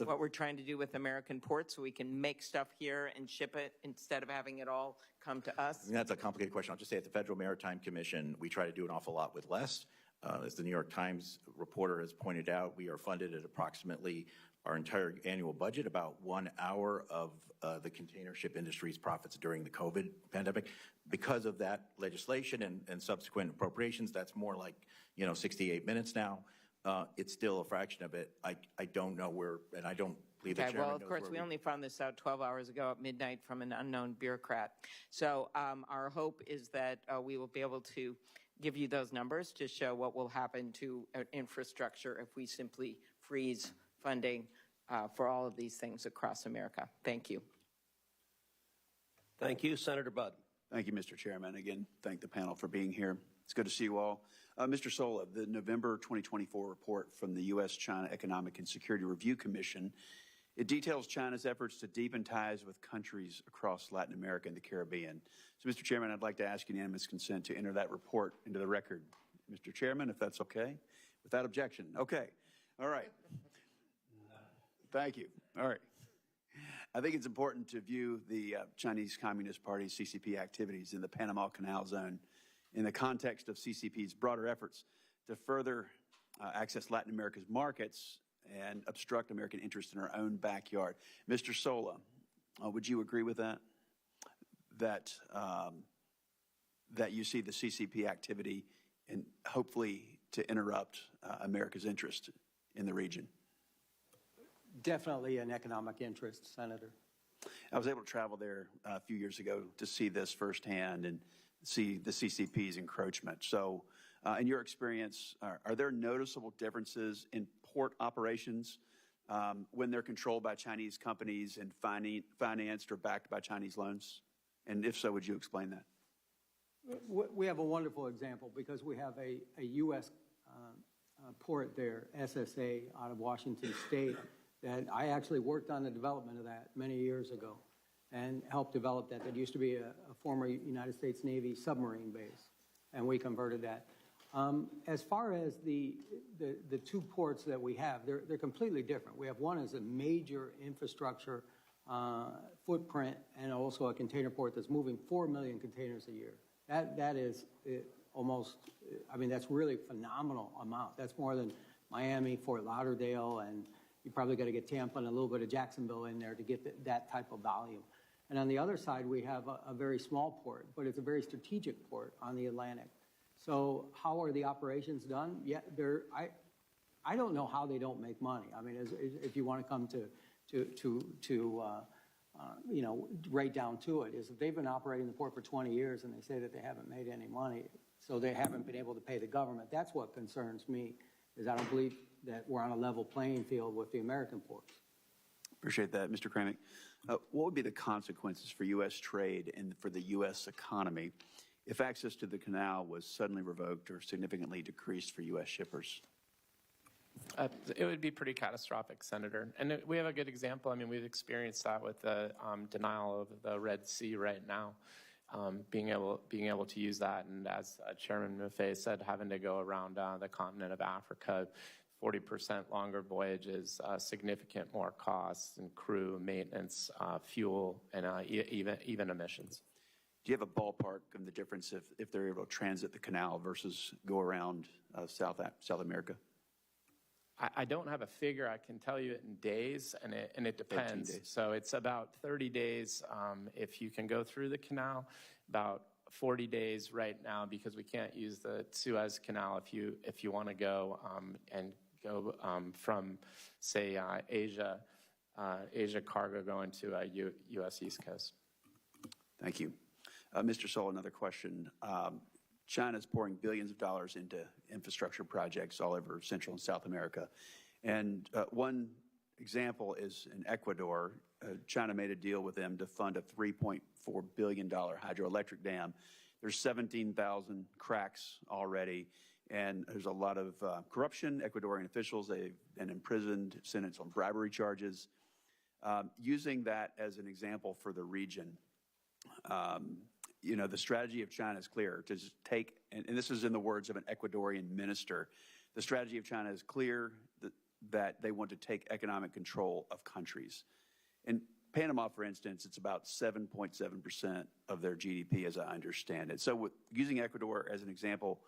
what we're trying to do with American ports, so we can make stuff here and ship it instead of having it all come to us? That's a complicated question. I'll just say at the Federal Maritime Commission, we try to do an awful lot with less. As the New York Times reporter has pointed out, we are funded at approximately our entire annual budget, about 1 hour of the container ship industry's profits during the COVID pandemic. Because of that legislation and subsequent appropriations, that's more like, 68 minutes now. It's still a fraction of it. I don't know where, and I don't believe the chairman knows. Well, of course, we only found this out 12 hours ago at midnight from an unknown bureaucrat. So our hope is that we will be able to give you those numbers to show what will happen to infrastructure if we simply freeze funding for all of these things across America. Thank you. Thank you, Senator Budd. Thank you, Mr. Chairman. Again, thank the panel for being here. It's good to see you all. Mr. Sola, the November 2024 report from the U.S.-China Economic and Security Review Commission, it details China's efforts to deepen ties with countries across Latin America and the Caribbean. So, Mr. Chairman, I'd like to ask unanimous consent to enter that report into the record. Mr. Chairman, if that's okay? Without objection. Okay. All right. Thank you. All right. I think it's important to view the Chinese Communist Party's CCP activities in the Panama Canal Zone in the context of CCP's broader efforts to further access Latin America's markets and obstruct American interests in our own backyard. Mr. Sola, would you agree with that? That you see the CCP activity and hopefully to interrupt America's interest in the region? Definitely an economic interest, Senator. I was able to travel there a few years ago to see this firsthand and see the CCP's encroachment. So in your experience, are there noticeable differences in port operations when they're controlled by Chinese companies and financed or backed by Chinese loans? And if so, would you explain that? We have a wonderful example because we have a U.S. Port there, SSA, out of Washington State, that I actually worked on the development of that many years ago and helped develop that. That used to be a former United States Navy submarine base, and we converted that. As far as the 2 ports that we have, they're completely different. We have one as a major infrastructure footprint and also a container port that's moving 4 million containers a year. That is almost, I mean, that's really a phenomenal amount. That's more than Miami, Fort Lauderdale, and you probably got to get Tampa and a little bit of Jacksonville in there to get that type of volume. And on the other side, we have a very small port, but it's a very strategic port on the Atlantic. So how are the operations done? Yeah, I don't know how they don't make money. I mean, if you want to come you know, right down to it, is if they've been operating the port for 20 years and they say that they haven't made any money, so they haven't been able to pay the government. That's what concerns me, is I don't believe that we're on a level playing field with the American ports. Appreciate that, Mr. Kramick. What would be the consequences for U.S. trade and for the U.S. economy if access to the canal was suddenly revoked or significantly decreased for U.S. shippers? It would be pretty catastrophic, Senator. And we have a good example. I mean, we've experienced that with the denial of the Red Sea right now, being able to use that. And as Chairman Maffei said, having to go around the continent of Africa, 40% longer voyages, significant more costs and crew, maintenance, fuel, and even emissions. Do you have a ballpark of the difference if they're able to transit the canal versus go around South America? I don't have a figure. I can tell you it in days, and it depends. Days. So it's about 30 days if you can go through the canal, about 40 days right now because we can't use the Suez Canal if you want to go and go from, say, Asia cargo going to U.S. East Coast. Thank you. Mr. Sola, another question. China's pouring billions of dollars into infrastructure projects all over Central and South America. And one example is in Ecuador. China made a deal with them to fund a $3.4 billion hydroelectric dam. There's 17,000 cracks already, and there's a lot of corruption. Ecuadorian officials, they've been imprisoned, sentenced on bribery charges. Using that as an example for the region, you know, the strategy of China is clear to just take, and this is in the words of an Ecuadorian minister, the strategy of China is clear that they want to take economic control of countries. In Panama, for instance, it's about 7.7% of their GDP, as I understand it. So using Ecuador as an example,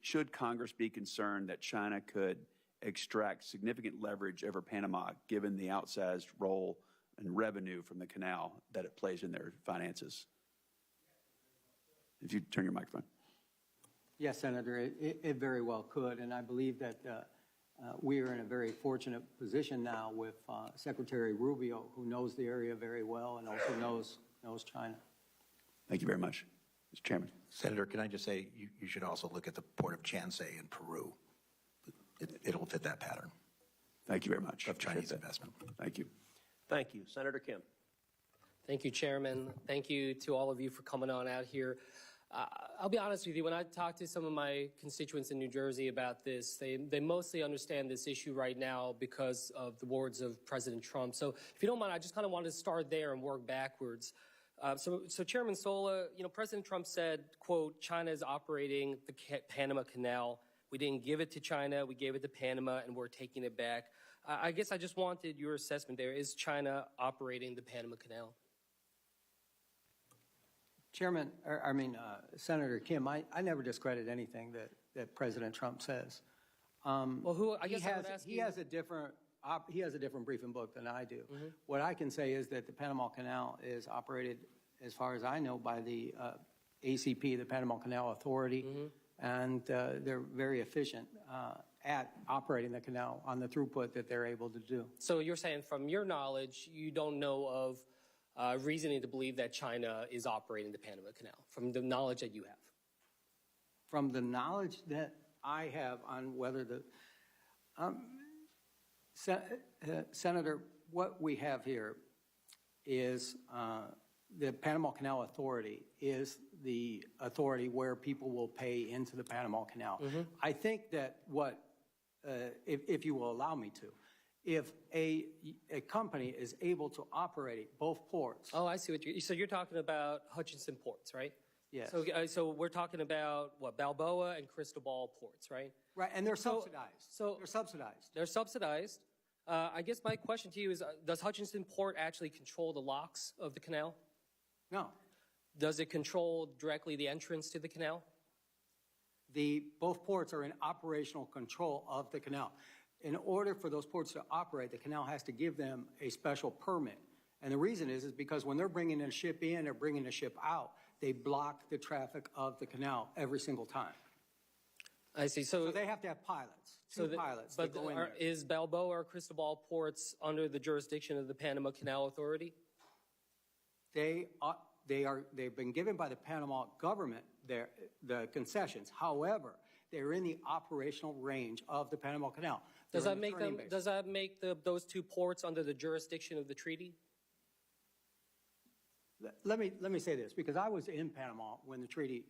should Congress be concerned that China could extract significant leverage over Panama, given the outsized role and revenue from the canal that it plays in their finances? If you turn your microphone. Yes, Senator, it very well could, and I believe that we are in a very fortunate position now with Secretary Rubio, who knows the area very well and also knows China. Thank you very much, Mr. Chairman. Senator, can I just say you should also look at the port of Chansay in Peru. It'll fit that pattern. Thank you very much. Of Chinese investment. Thank you. Thank you. Senator Kim. Thank you, Chairman. Thank you to all of you for coming on out here. I'll be honest with you, when I talk to some of my constituents in New Jersey about this, they mostly understand this issue right now because of the words of President Trump. So if you don't mind, I just kind of wanted to start there and work backwards. So Chairman Sola, you know, President Trump said, quote, China is operating the Panama Canal. We didn't give it to China, we gave it to Panama, and we're taking it back. I guess I just wanted your assessment there. Is China operating the Panama Canal? Chairman, Senator Kim, I never discredit anything that President Trump says. Well, who? I guess he has a different briefing book than I do. Mm-hmm. What I can say is that the Panama Canal is operated, as far as I know, by the ACP, the Panama Canal Authority, mm-hmm. and they're very efficient at operating the canal on the throughput that they're able to do. So you're saying, from your knowledge, you don't know of reasoning to believe that China is operating the Panama Canal, from the knowledge that you have? From the knowledge that I have on whether the... Senator, what we have here is the Panama Canal Authority is the authority where people will pay into the Panama Canal. Mm-hmm. I think that if you will allow me to, if a company is able to operate both ports. Oh, I see what so you're talking about Hutchinson ports, right? Yes. So we're talking about what, Balboa and Cristobal ports, right? Right, and they're subsidized. They're subsidized. They're subsidized. I guess my question to you is, does Hutchinson Port actually control the locks of the canal? No. Does it control directly the entrance to the canal? Both ports are in operational control of the canal. In order for those ports to operate, the canal has to give them a special permit. And the reason is because when they're bringing a ship in or bringing a ship out, they block the traffic of the canal every single time. I see. So they have to have pilots, two pilots. But is Balboa or Cristobal ports under the jurisdiction of the Panama Canal Authority? They've been given by the Panama government the concessions. However, they're in the operational range of the Panama Canal. Does that make those two ports under the jurisdiction of the treaty? Let me say this, because I was in Panama when the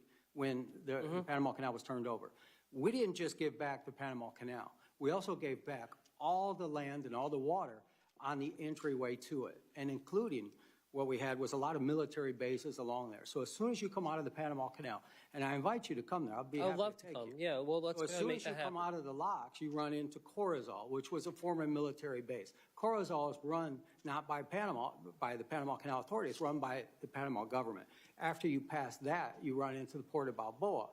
Panama Canal was turned over. We didn't just give back the Panama Canal. We also gave back all the land and all the water on the entryway to it, and including what we had was a lot of military bases along there. So as soon as you come out of the Panama Canal, and I invite you to come there, I'd love to come. Yeah, well, let's so as soon as you come out of the locks, you run into Corozal, which was a former military base. Corozal is run not by Panama, by the Panama Canal Authority. It's run by the Panama government. After you pass that, you run into the port of Balboa.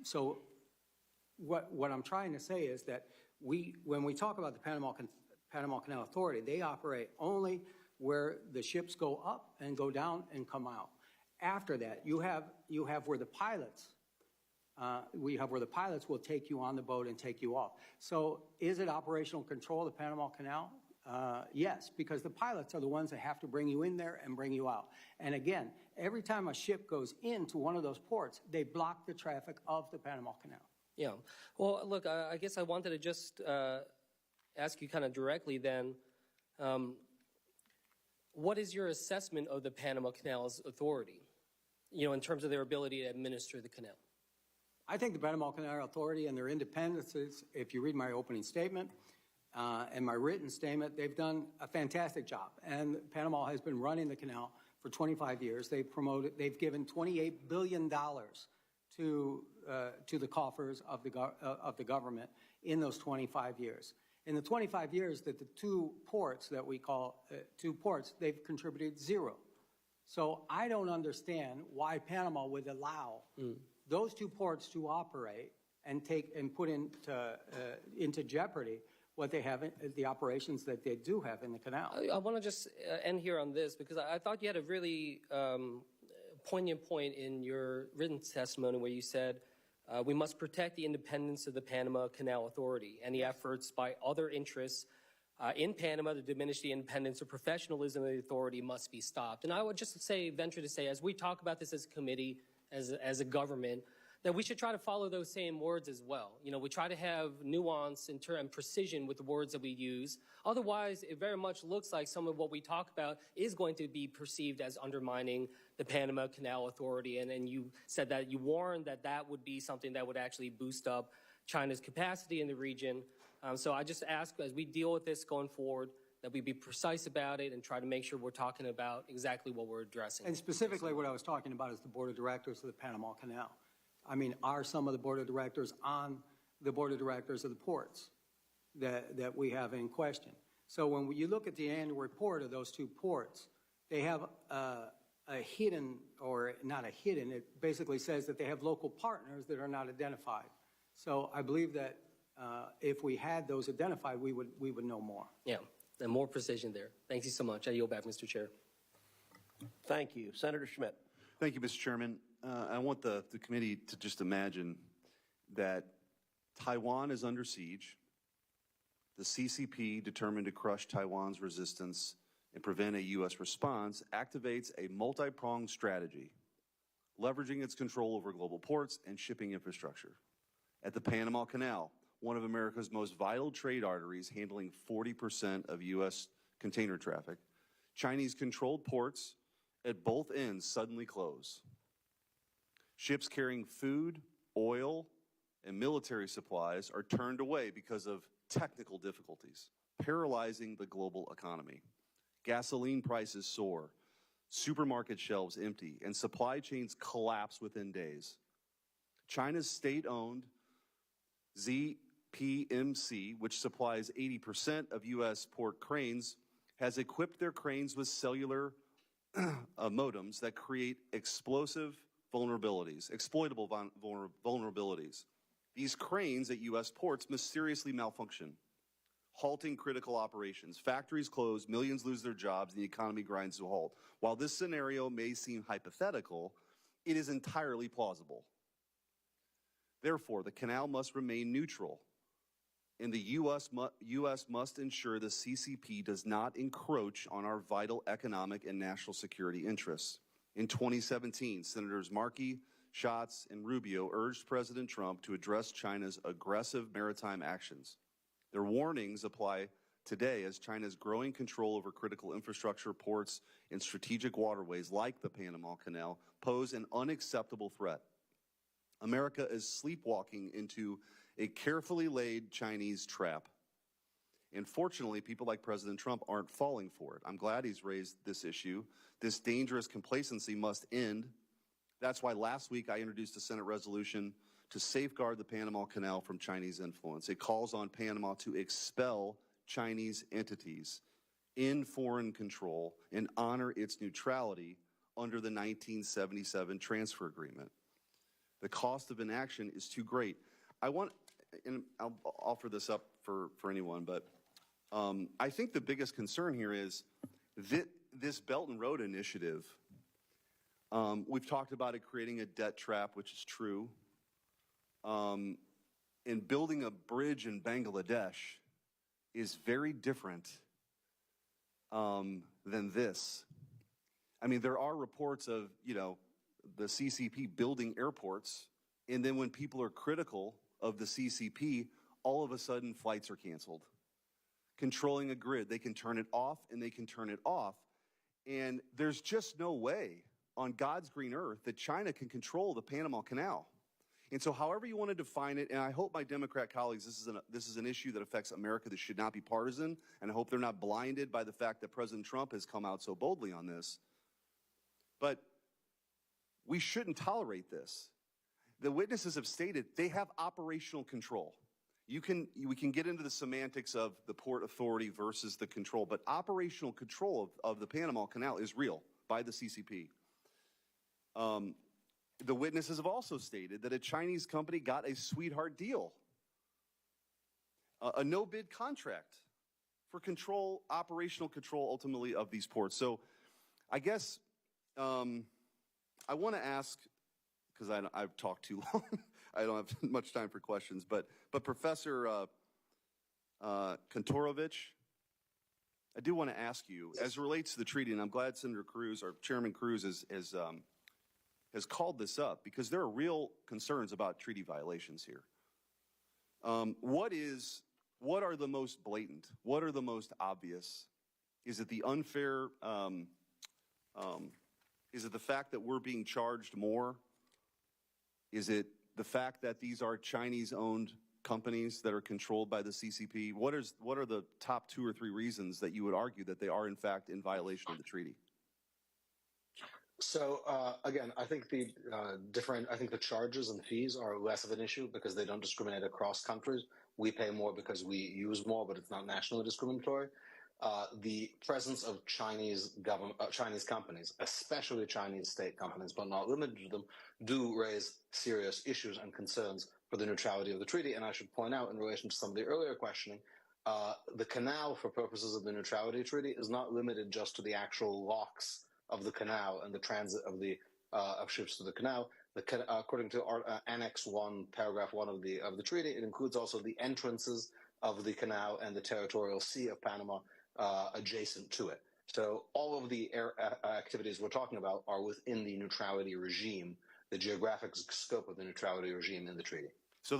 So what I'm trying to say is that when we talk about the Panama Canal Authority, they operate only where the ships go up and go down and come out. After that, you have where the pilots, will take you on the boat and take you off. So is it operational control of the Panama Canal? Yes, because the pilots are the ones that have to bring you in there and bring you out. And again, every time a ship goes into one of those ports, they block the traffic of the Panama Canal. Yeah. Well, look, I guess I wanted to just ask you kind of directly then, what is your assessment of the Panama Canal's authority, in terms of their ability to administer the canal? I think the Panama Canal Authority and their independences, if you read my opening statement and my written statement, they've done a fantastic job. And Panama has been running the canal for 25 years. They've given $28 billion to the coffers of the government in those 25 years. In the 25 years that the two ports that we call two ports, they've contributed zero. So I don't understand why Panama would allow those two ports to operate and put into jeopardy what they have, the operations that they do have in the canal. I want to just end here on this, because I thought you had a really poignant point in your written testimony where you said, we must protect the independence of the Panama Canal Authority. Any efforts by other interests in Panama to diminish the independence or professionalism of the authority must be stopped. And I would just venture to say, as we talk about this as a committee, as a government, that we should try to follow those same words as well. We try to have nuance and precision with the words that we use. Otherwise, it very much looks like some of what we talk about is going to be perceived as undermining the Panama Canal Authority. And you said that you warned that would be something that would actually boost up China's capacity in the region. So I just ask, as we deal with this going forward, that we be precise about it and try to make sure we're talking about exactly what we're addressing. And specifically what I was talking about is the board of directors of the Panama Canal. I mean, are some of the board of directors on the board of directors of the ports that we have in question? So when you look at the annual report of those two ports, they have a hidden, or not a hidden, it basically says that they have local partners that are not identified. So I believe that if we had those identified, we would know more. Yeah, and more precision there. Thank you so much. I yield back, Mr. Chair. Thank you. Senator Schmidt. Thank you, Mr. Chairman. I want the committee to just imagine that Taiwan is under siege. The CCP, determined to crush Taiwan's resistance and prevent a U.S. response, activates a multi-pronged strategy, leveraging its control over global ports and shipping infrastructure. At the Panama Canal, one of America's most vital trade arteries, handling 40% of U.S. container traffic, Chinese-controlled ports at both ends suddenly close. Ships carrying food, oil, and military supplies are turned away because of technical difficulties, paralyzing the global economy. Gasoline prices soar, supermarket shelves empty, and supply chains collapse within days. China's state-owned ZPMC, which supplies 80% of U.S. port cranes, has equipped their cranes with cellular modems that create exploitable vulnerabilities. These cranes at U.S. ports mysteriously malfunction, halting critical operations. Factories close, millions lose their jobs, and the economy grinds to a halt. While this scenario may seem hypothetical, it is entirely plausible. Therefore, the canal must remain neutral, and the U.S. must ensure the CCP does not encroach on our vital economic and national security interests. In 2017, Senators Markey, Schatz, and Rubio urged President Trump to address China's aggressive maritime actions. Their warnings apply today as China's growing control over critical infrastructure, ports, and strategic waterways like the Panama Canal pose an unacceptable threat. America is sleepwalking into a carefully laid Chinese trap. And fortunately, people like President Trump aren't falling for it. I'm glad he's raised this issue. This dangerous complacency must end. That's why last week I introduced a Senate resolution to safeguard the Panama Canal from Chinese influence. It calls on Panama to expel Chinese entities in foreign control and honor its neutrality under the 1977 transfer agreement. The cost of inaction is too great. And I'll offer this up for anyone, but I think the biggest concern here is this Belt and Road Initiative. We've talked about it creating a debt trap, which is true. And building a bridge in Bangladesh is very different than this. I mean, there are reports of, the CCP building airports, and then when people are critical of the CCP, all of a sudden flights are canceled. Controlling a grid, they can turn it off and they can turn it off. And there's just no way on God's green earth that China can control the Panama Canal. And so however you want to define it, and I hope my Democrat colleagues, this is an issue that affects America that should not be partisan, and I hope they're not blinded by the fact that President Trump has come out so boldly on this. But we shouldn't tolerate this. The witnesses have stated they have operational control. We can get into the semantics of the Port Authority versus the control, but operational control of the Panama Canal is real by the CCP. The witnesses have also stated that a Chinese company got a sweetheart deal, a no-bid contract for operational control ultimately of these ports. So I guess I want to ask, because I've talked too long, I don't have much time for questions, but Professor Kantorovich, I do want to ask you, as it relates to the treaty, and I'm glad Senator Cruz, or Chairman Cruz, has called this up, because there are real concerns about treaty violations here. What are the most blatant? What are the most obvious? Is it the unfair, is it the fact that we're being charged more? Is it the fact that these are Chinese-owned companies that are controlled by the CCP? What are the top 2 or 3 reasons that you would argue that they are, in fact, in violation of the treaty? So again, I think the charges and fees are less of an issue because they don't discriminate across countries. We pay more because we use more, but it's not nationally discriminatory. The presence of Chinese companies, especially Chinese state companies, but not limited to them, do raise serious issues and concerns for the neutrality of the treaty. And I should point out, in relation to some of the earlier questioning, the canal, for purposes of the neutrality treaty, is not limited just to the actual locks of the canal and the transit of ships to the canal. According to Annex 1, Paragraph 1 of the treaty, it includes also the entrances of the canal and the territorial sea of Panama adjacent to it. So all of the activities we're talking about are within the neutrality regime, the geographic scope of the neutrality regime in the treaty. So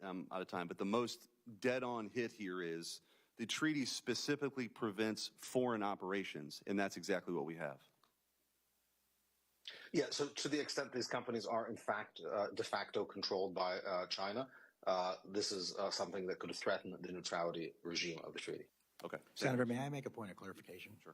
I'm out of time, but the most dead-on hit here is the treaty specifically prevents foreign operations, and that's exactly what we have. Yeah, so to the extent these companies are, in fact, de facto controlled by China, this is something that could threaten the neutrality regime of the treaty. Okay. Senator, may I make a point of clarification? Sure.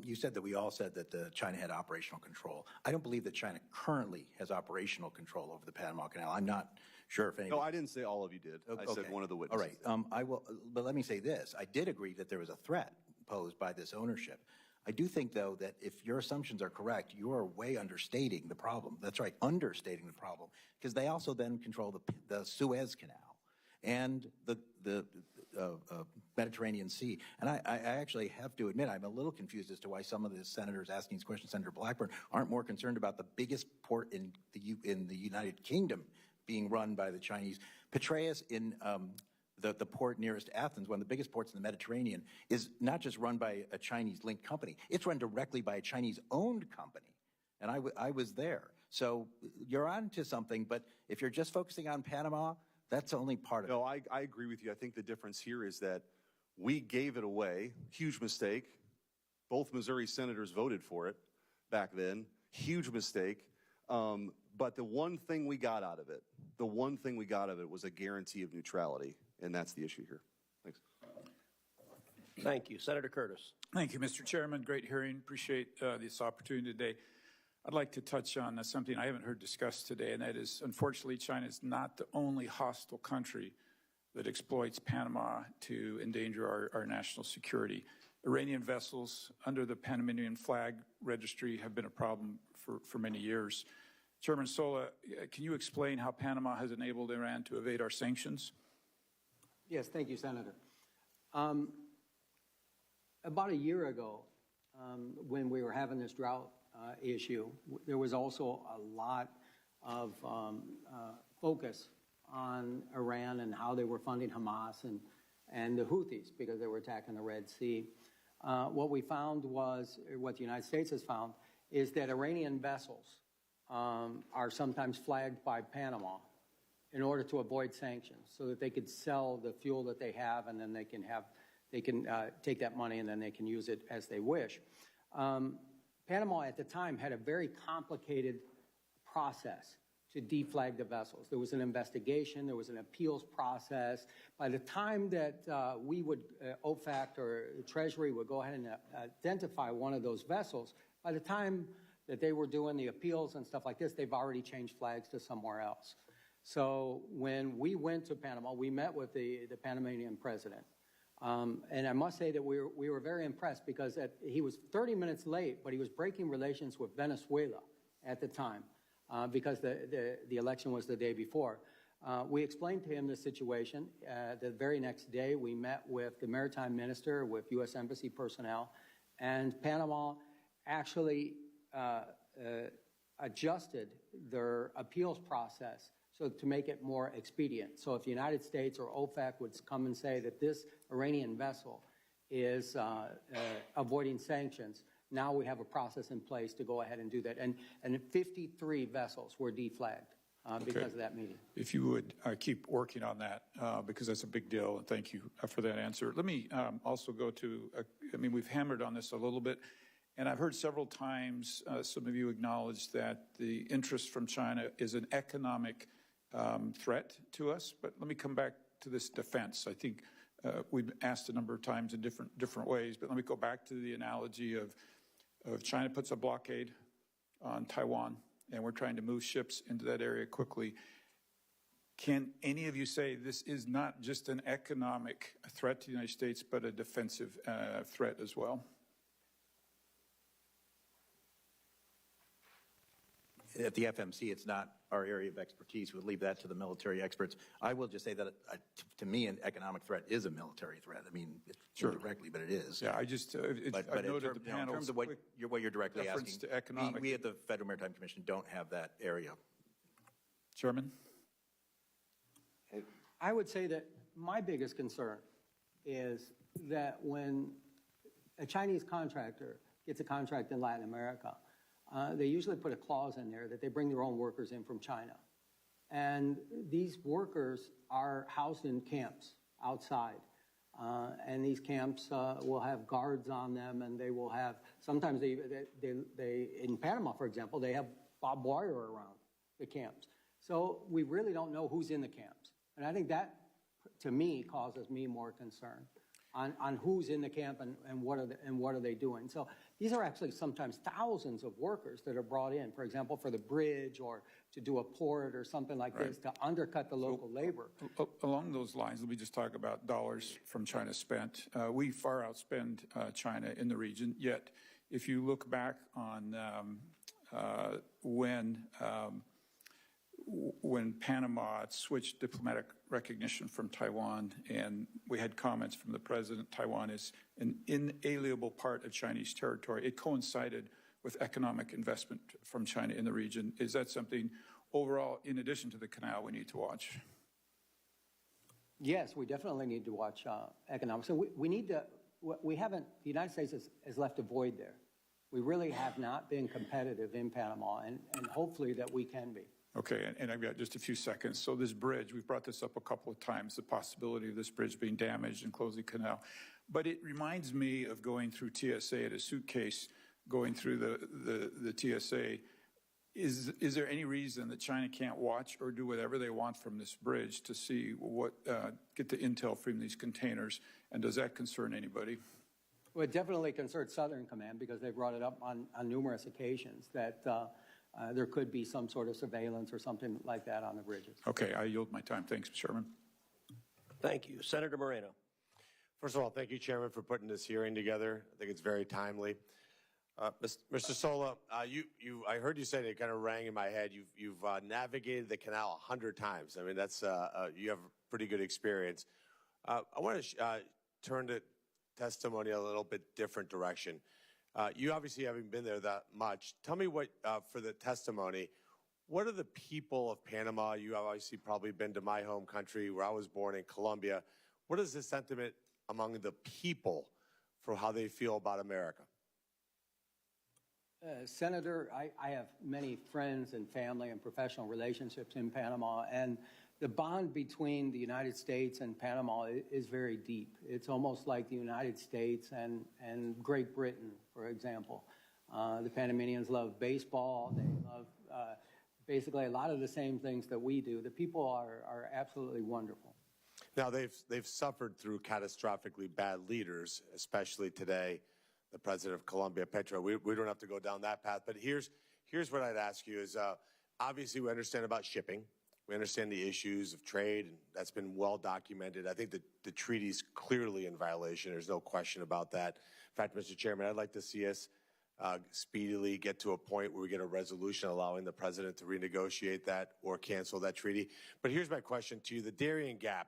You said that we all said that China had operational control. I don't believe that China currently has operational control over the Panama Canal. I'm not sure if anybody... No, I didn't say all of you did. I said one of the witnesses. All right. I will, but let me say this. I did agree that there was a threat posed by this ownership. I do think, though, that if your assumptions are correct, you are way understating the problem. That's right, understating the problem, because they also then control the Suez Canal and the Mediterranean Sea. And I actually have to admit, I'm a little confused as to why some of the senators asking these questions, Senator Blackburn, aren't more concerned about the biggest port in the United Kingdom being run by the Chinese. Petraeus in the port nearest Athens, one of the biggest ports in the Mediterranean, is not just run by a Chinese-linked company. It's run directly by a Chinese-owned company. And I was there. So you're on to something, but if you're just focusing on Panama, that's only part of it. No, I agree with you. I think the difference here is that we gave it away. Huge mistake. Both Missouri senators voted for it back then. Huge mistake. But the one thing we got out of it, was a guarantee of neutrality. And that's the issue here. Thanks. Thank you. Senator Curtis. Thank you, Mr. Chairman. Great hearing. Appreciate this opportunity today. I'd like to touch on something I haven't heard discussed today, and that is, unfortunately, China is not the only hostile country that exploits Panama to endanger our national security. Iranian vessels under the Panamanian flag registry have been a problem for many years. Chairman Sola, can you explain how Panama has enabled Iran to evade our sanctions? Yes, thank you, Senator. About a year ago, when we were having this drought issue, there was also a lot of focus on Iran and how they were funding Hamas and the Houthis because they were attacking the Red Sea. What we found was, what the United States has found, is that Iranian vessels are sometimes flagged by Panama in order to avoid sanctions, so that they could sell the fuel that they have, and then they can take that money and then they can use it as they wish. Panama at the time had a very complicated process to deflag the vessels. There was an investigation, there was an appeals process. By the time that we would, OFAC or Treasury would go ahead and identify one of those vessels, by the time that they were doing the appeals and stuff like this, they've already changed flags to somewhere else. So when we went to Panama, we met with the Panamanian president. And I must say that we were very impressed because he was 30 minutes late, but he was breaking relations with Venezuela at the time because the election was the day before. We explained to him the situation. The very next day, we met with the maritime minister, with U.S. Embassy personnel, and Panama actually adjusted their appeals process so to make it more expedient. So if the United States or OFAC would come and say that this Iranian vessel is avoiding sanctions, now we have a process in place to go ahead and do that. And 53 vessels were deflagged because of that meeting. If you would keep working on that, because that's a big deal, and thank you for that answer. Let me also go to, we've hammered on this a little bit, and I've heard several times some of you acknowledge that the interest from China is an economic threat to us. But let me come back to this defense. I think we've asked a number of times in different ways, but let me go back to the analogy of China puts a blockade on Taiwan, and we're trying to move ships into that area quickly. Can any of you say this is not just an economic threat to the United States, but a defensive threat as well? At the FMC, it's not our area of expertise. We'll leave that to the military experts. I will just say that, to me, an economic threat is a military threat. Sure. Directly, but it is. Yeah, I just I noted the panel's in terms of what you're directly asking, to economic. We at the Federal Maritime Commission don't have that area. Chairman? I would say that my biggest concern is that when a Chinese contractor gets a contract in Latin America, they usually put a clause in there that they bring their own workers in from China. And these workers are housed in camps outside. And these camps will have guards on them, and they will have, sometimes they in Panama, for example, they have barbed wire around the camps. So we really don't know who's in the camps. And I think that, to me, causes me more concern on who's in the camp and what are they doing. So these are actually sometimes thousands of workers that are brought in, for example, for the bridge or to do a port or something like this to undercut the local labor. Along those lines, let me just talk about dollars from China spent. We far outspend China in the region, yet if you look back on when Panama switched diplomatic recognition from Taiwan, and we had comments from the president, Taiwan is an inalienable part of Chinese territory. It coincided with economic investment from China in the region. Is that something overall, in addition to the canal, we need to watch? Yes, we definitely need to watch economics. So we need to, we haven't, the United States has left a void there. We really have not been competitive in Panama, and hopefully that we can be. Okay, and I've got just a few seconds. So this bridge, we've brought this up a couple of times, the possibility of this bridge being damaged and closing canal. But it reminds me of going through TSA at a suitcase, going through the TSA. Is there any reason that China can't watch or do whatever they want from this bridge to see what, get the intel from these containers? And does that concern anybody? Well, it definitely concerns Southern Command because they brought it up on numerous occasions that there could be some sort of surveillance or something like that on the bridges. Okay, I yield my time. Thanks, Chairman. Thank you. Senator Moreno. First of all, thank you, Chairman, for putting this hearing together. I think it's very timely. Mr. Sola, I heard you say, and it kind of rang in my head, you've navigated the canal 100 times. I mean, that's, you have pretty good experience. I want to turn to testimony a little bit different direction. You obviously haven't been there that much. Tell me what, for the testimony, what are the people of Panama? You have obviously probably been to my home country where I was born in Colombia. What is the sentiment among the people for how they feel about America? Senator, I have many friends and family and professional relationships in Panama, and the bond between the United States and Panama is very deep. It's almost like the United States and Great Britain, for example. The Panamanians love baseball. They love basically a lot of the same things that we do. The people are absolutely wonderful. Now, they've suffered through catastrophically bad leaders, especially today, the president of Colombia, Petro. We don't have to go down that path, but here's what I'd ask you is, obviously we understand about shipping. We understand the issues of trade, and that's been well documented. I think that the treaty's clearly in violation. There's no question about that. In fact, Mr. Chairman, I'd like to see us speedily get to a point where we get a resolution allowing the president to renegotiate that or cancel that treaty. But here's my question to you. The Darien Gap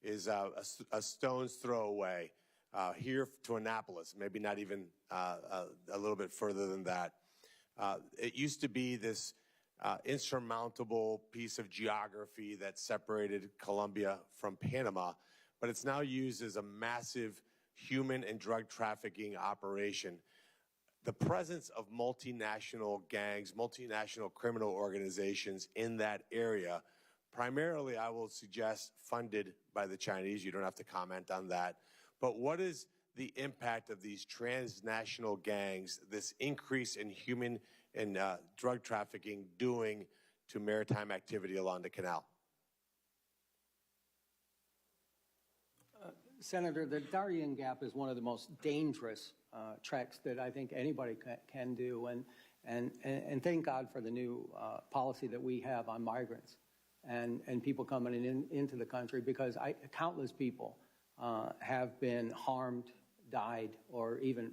is a stone's throw away here to Annapolis, maybe not even a little bit further than that. It used to be this insurmountable piece of geography that separated Colombia from Panama, but it's now used as a massive human and drug trafficking operation. The presence of multinational gangs, multinational criminal organizations in that area, primarily, I will suggest, funded by the Chinese. You don't have to comment on that. But what is the impact of these transnational gangs, this increase in human and drug trafficking doing to maritime activity along the canal? Senator, the Darien Gap is one of the most dangerous treks that I think anybody can do, and thank God for the new policy that we have on migrants and people coming into the country, because countless people have been harmed, died, or even,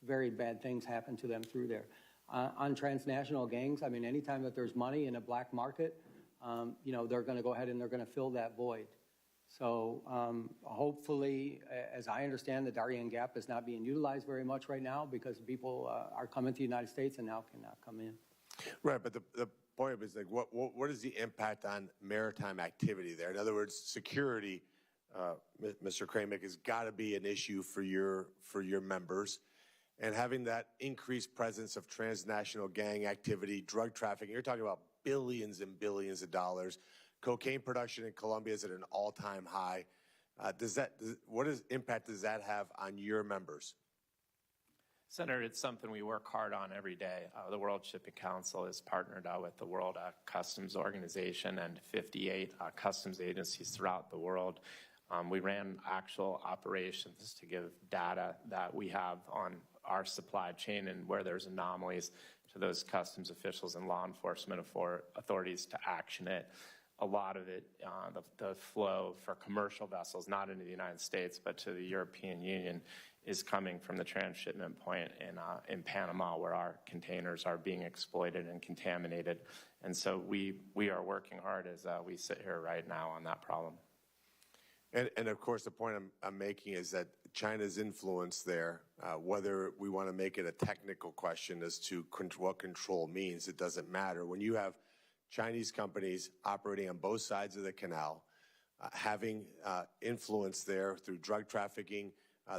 very bad things happen to them through there. On transnational gangs, I mean, anytime that there's money in a black market, they're going to go ahead and they're going to fill that void. So hopefully, as I understand, the Darien Gap is not being utilized very much right now because people are coming to the United States and now cannot come in. Right, but the point is, like, what is the impact on maritime activity there? In other words, security, Mr. Kramick, has got to be an issue for your members. And having that increased presence of transnational gang activity, drug trafficking, you're talking about billions and billions of dollars. Cocaine production in Colombia is at an all-time high. What impact does that have on your members? Senator, it's something we work hard on every day. The World Shipping Council is partnered with the World Customs Organization and 58 customs agencies throughout the world. We ran actual operations to give data that we have on our supply chain and where there's anomalies to those customs officials and law enforcement authorities to action it. A lot of it, the flow for commercial vessels, not into the United States, but to the European Union, is coming from the transshipment point in Panama, where our containers are being exploited and contaminated. And so we are working hard as we sit here right now on that problem. And of course, the point I'm making is that China's influence there, whether we want to make it a technical question as to what control means, it doesn't matter. When you have Chinese companies operating on both sides of the canal, having influence there through drug trafficking.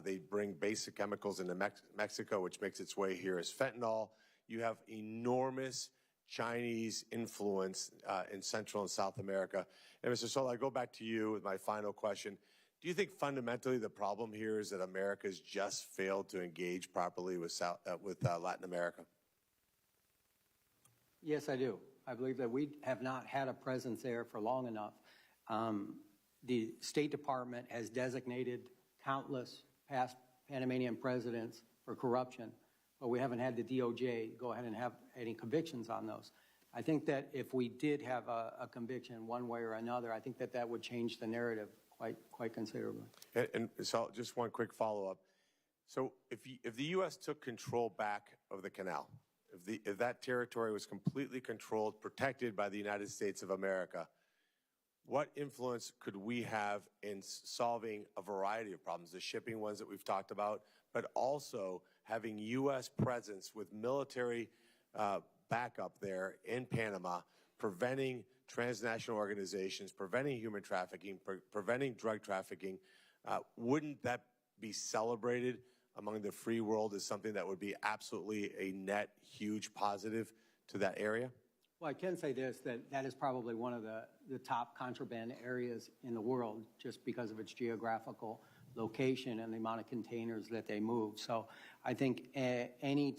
They bring basic chemicals into Mexico, which makes its way here as fentanyl. You have enormous Chinese influence in Central and South America. And Mr. Sola, I go back to you with my final question. Do you think fundamentally the problem here is that America's just failed to engage properly with Latin America? Yes, I do. I believe that we have not had a presence there for long enough. The State Department has designated countless past Panamanian presidents for corruption, but we haven't had the DOJ go ahead and have any convictions on those. I think that if we did have a conviction one way or another, I think that that would change the narrative quite considerably. And so just one quick follow-up. So if the U.S. took control back of the canal, if that territory was completely controlled, protected by the United States of America, what influence could we have in solving a variety of problems, the shipping ones that we've talked about, but also having U.S. presence with military backup there in Panama, preventing transnational organizations, preventing human trafficking, preventing drug trafficking? Wouldn't that be celebrated among the free world as something that would be absolutely a net, huge positive to that area? Well, I can say this, that is probably one of the top contraband areas in the world just because of its geographical location and the amount of containers that they move. So I think any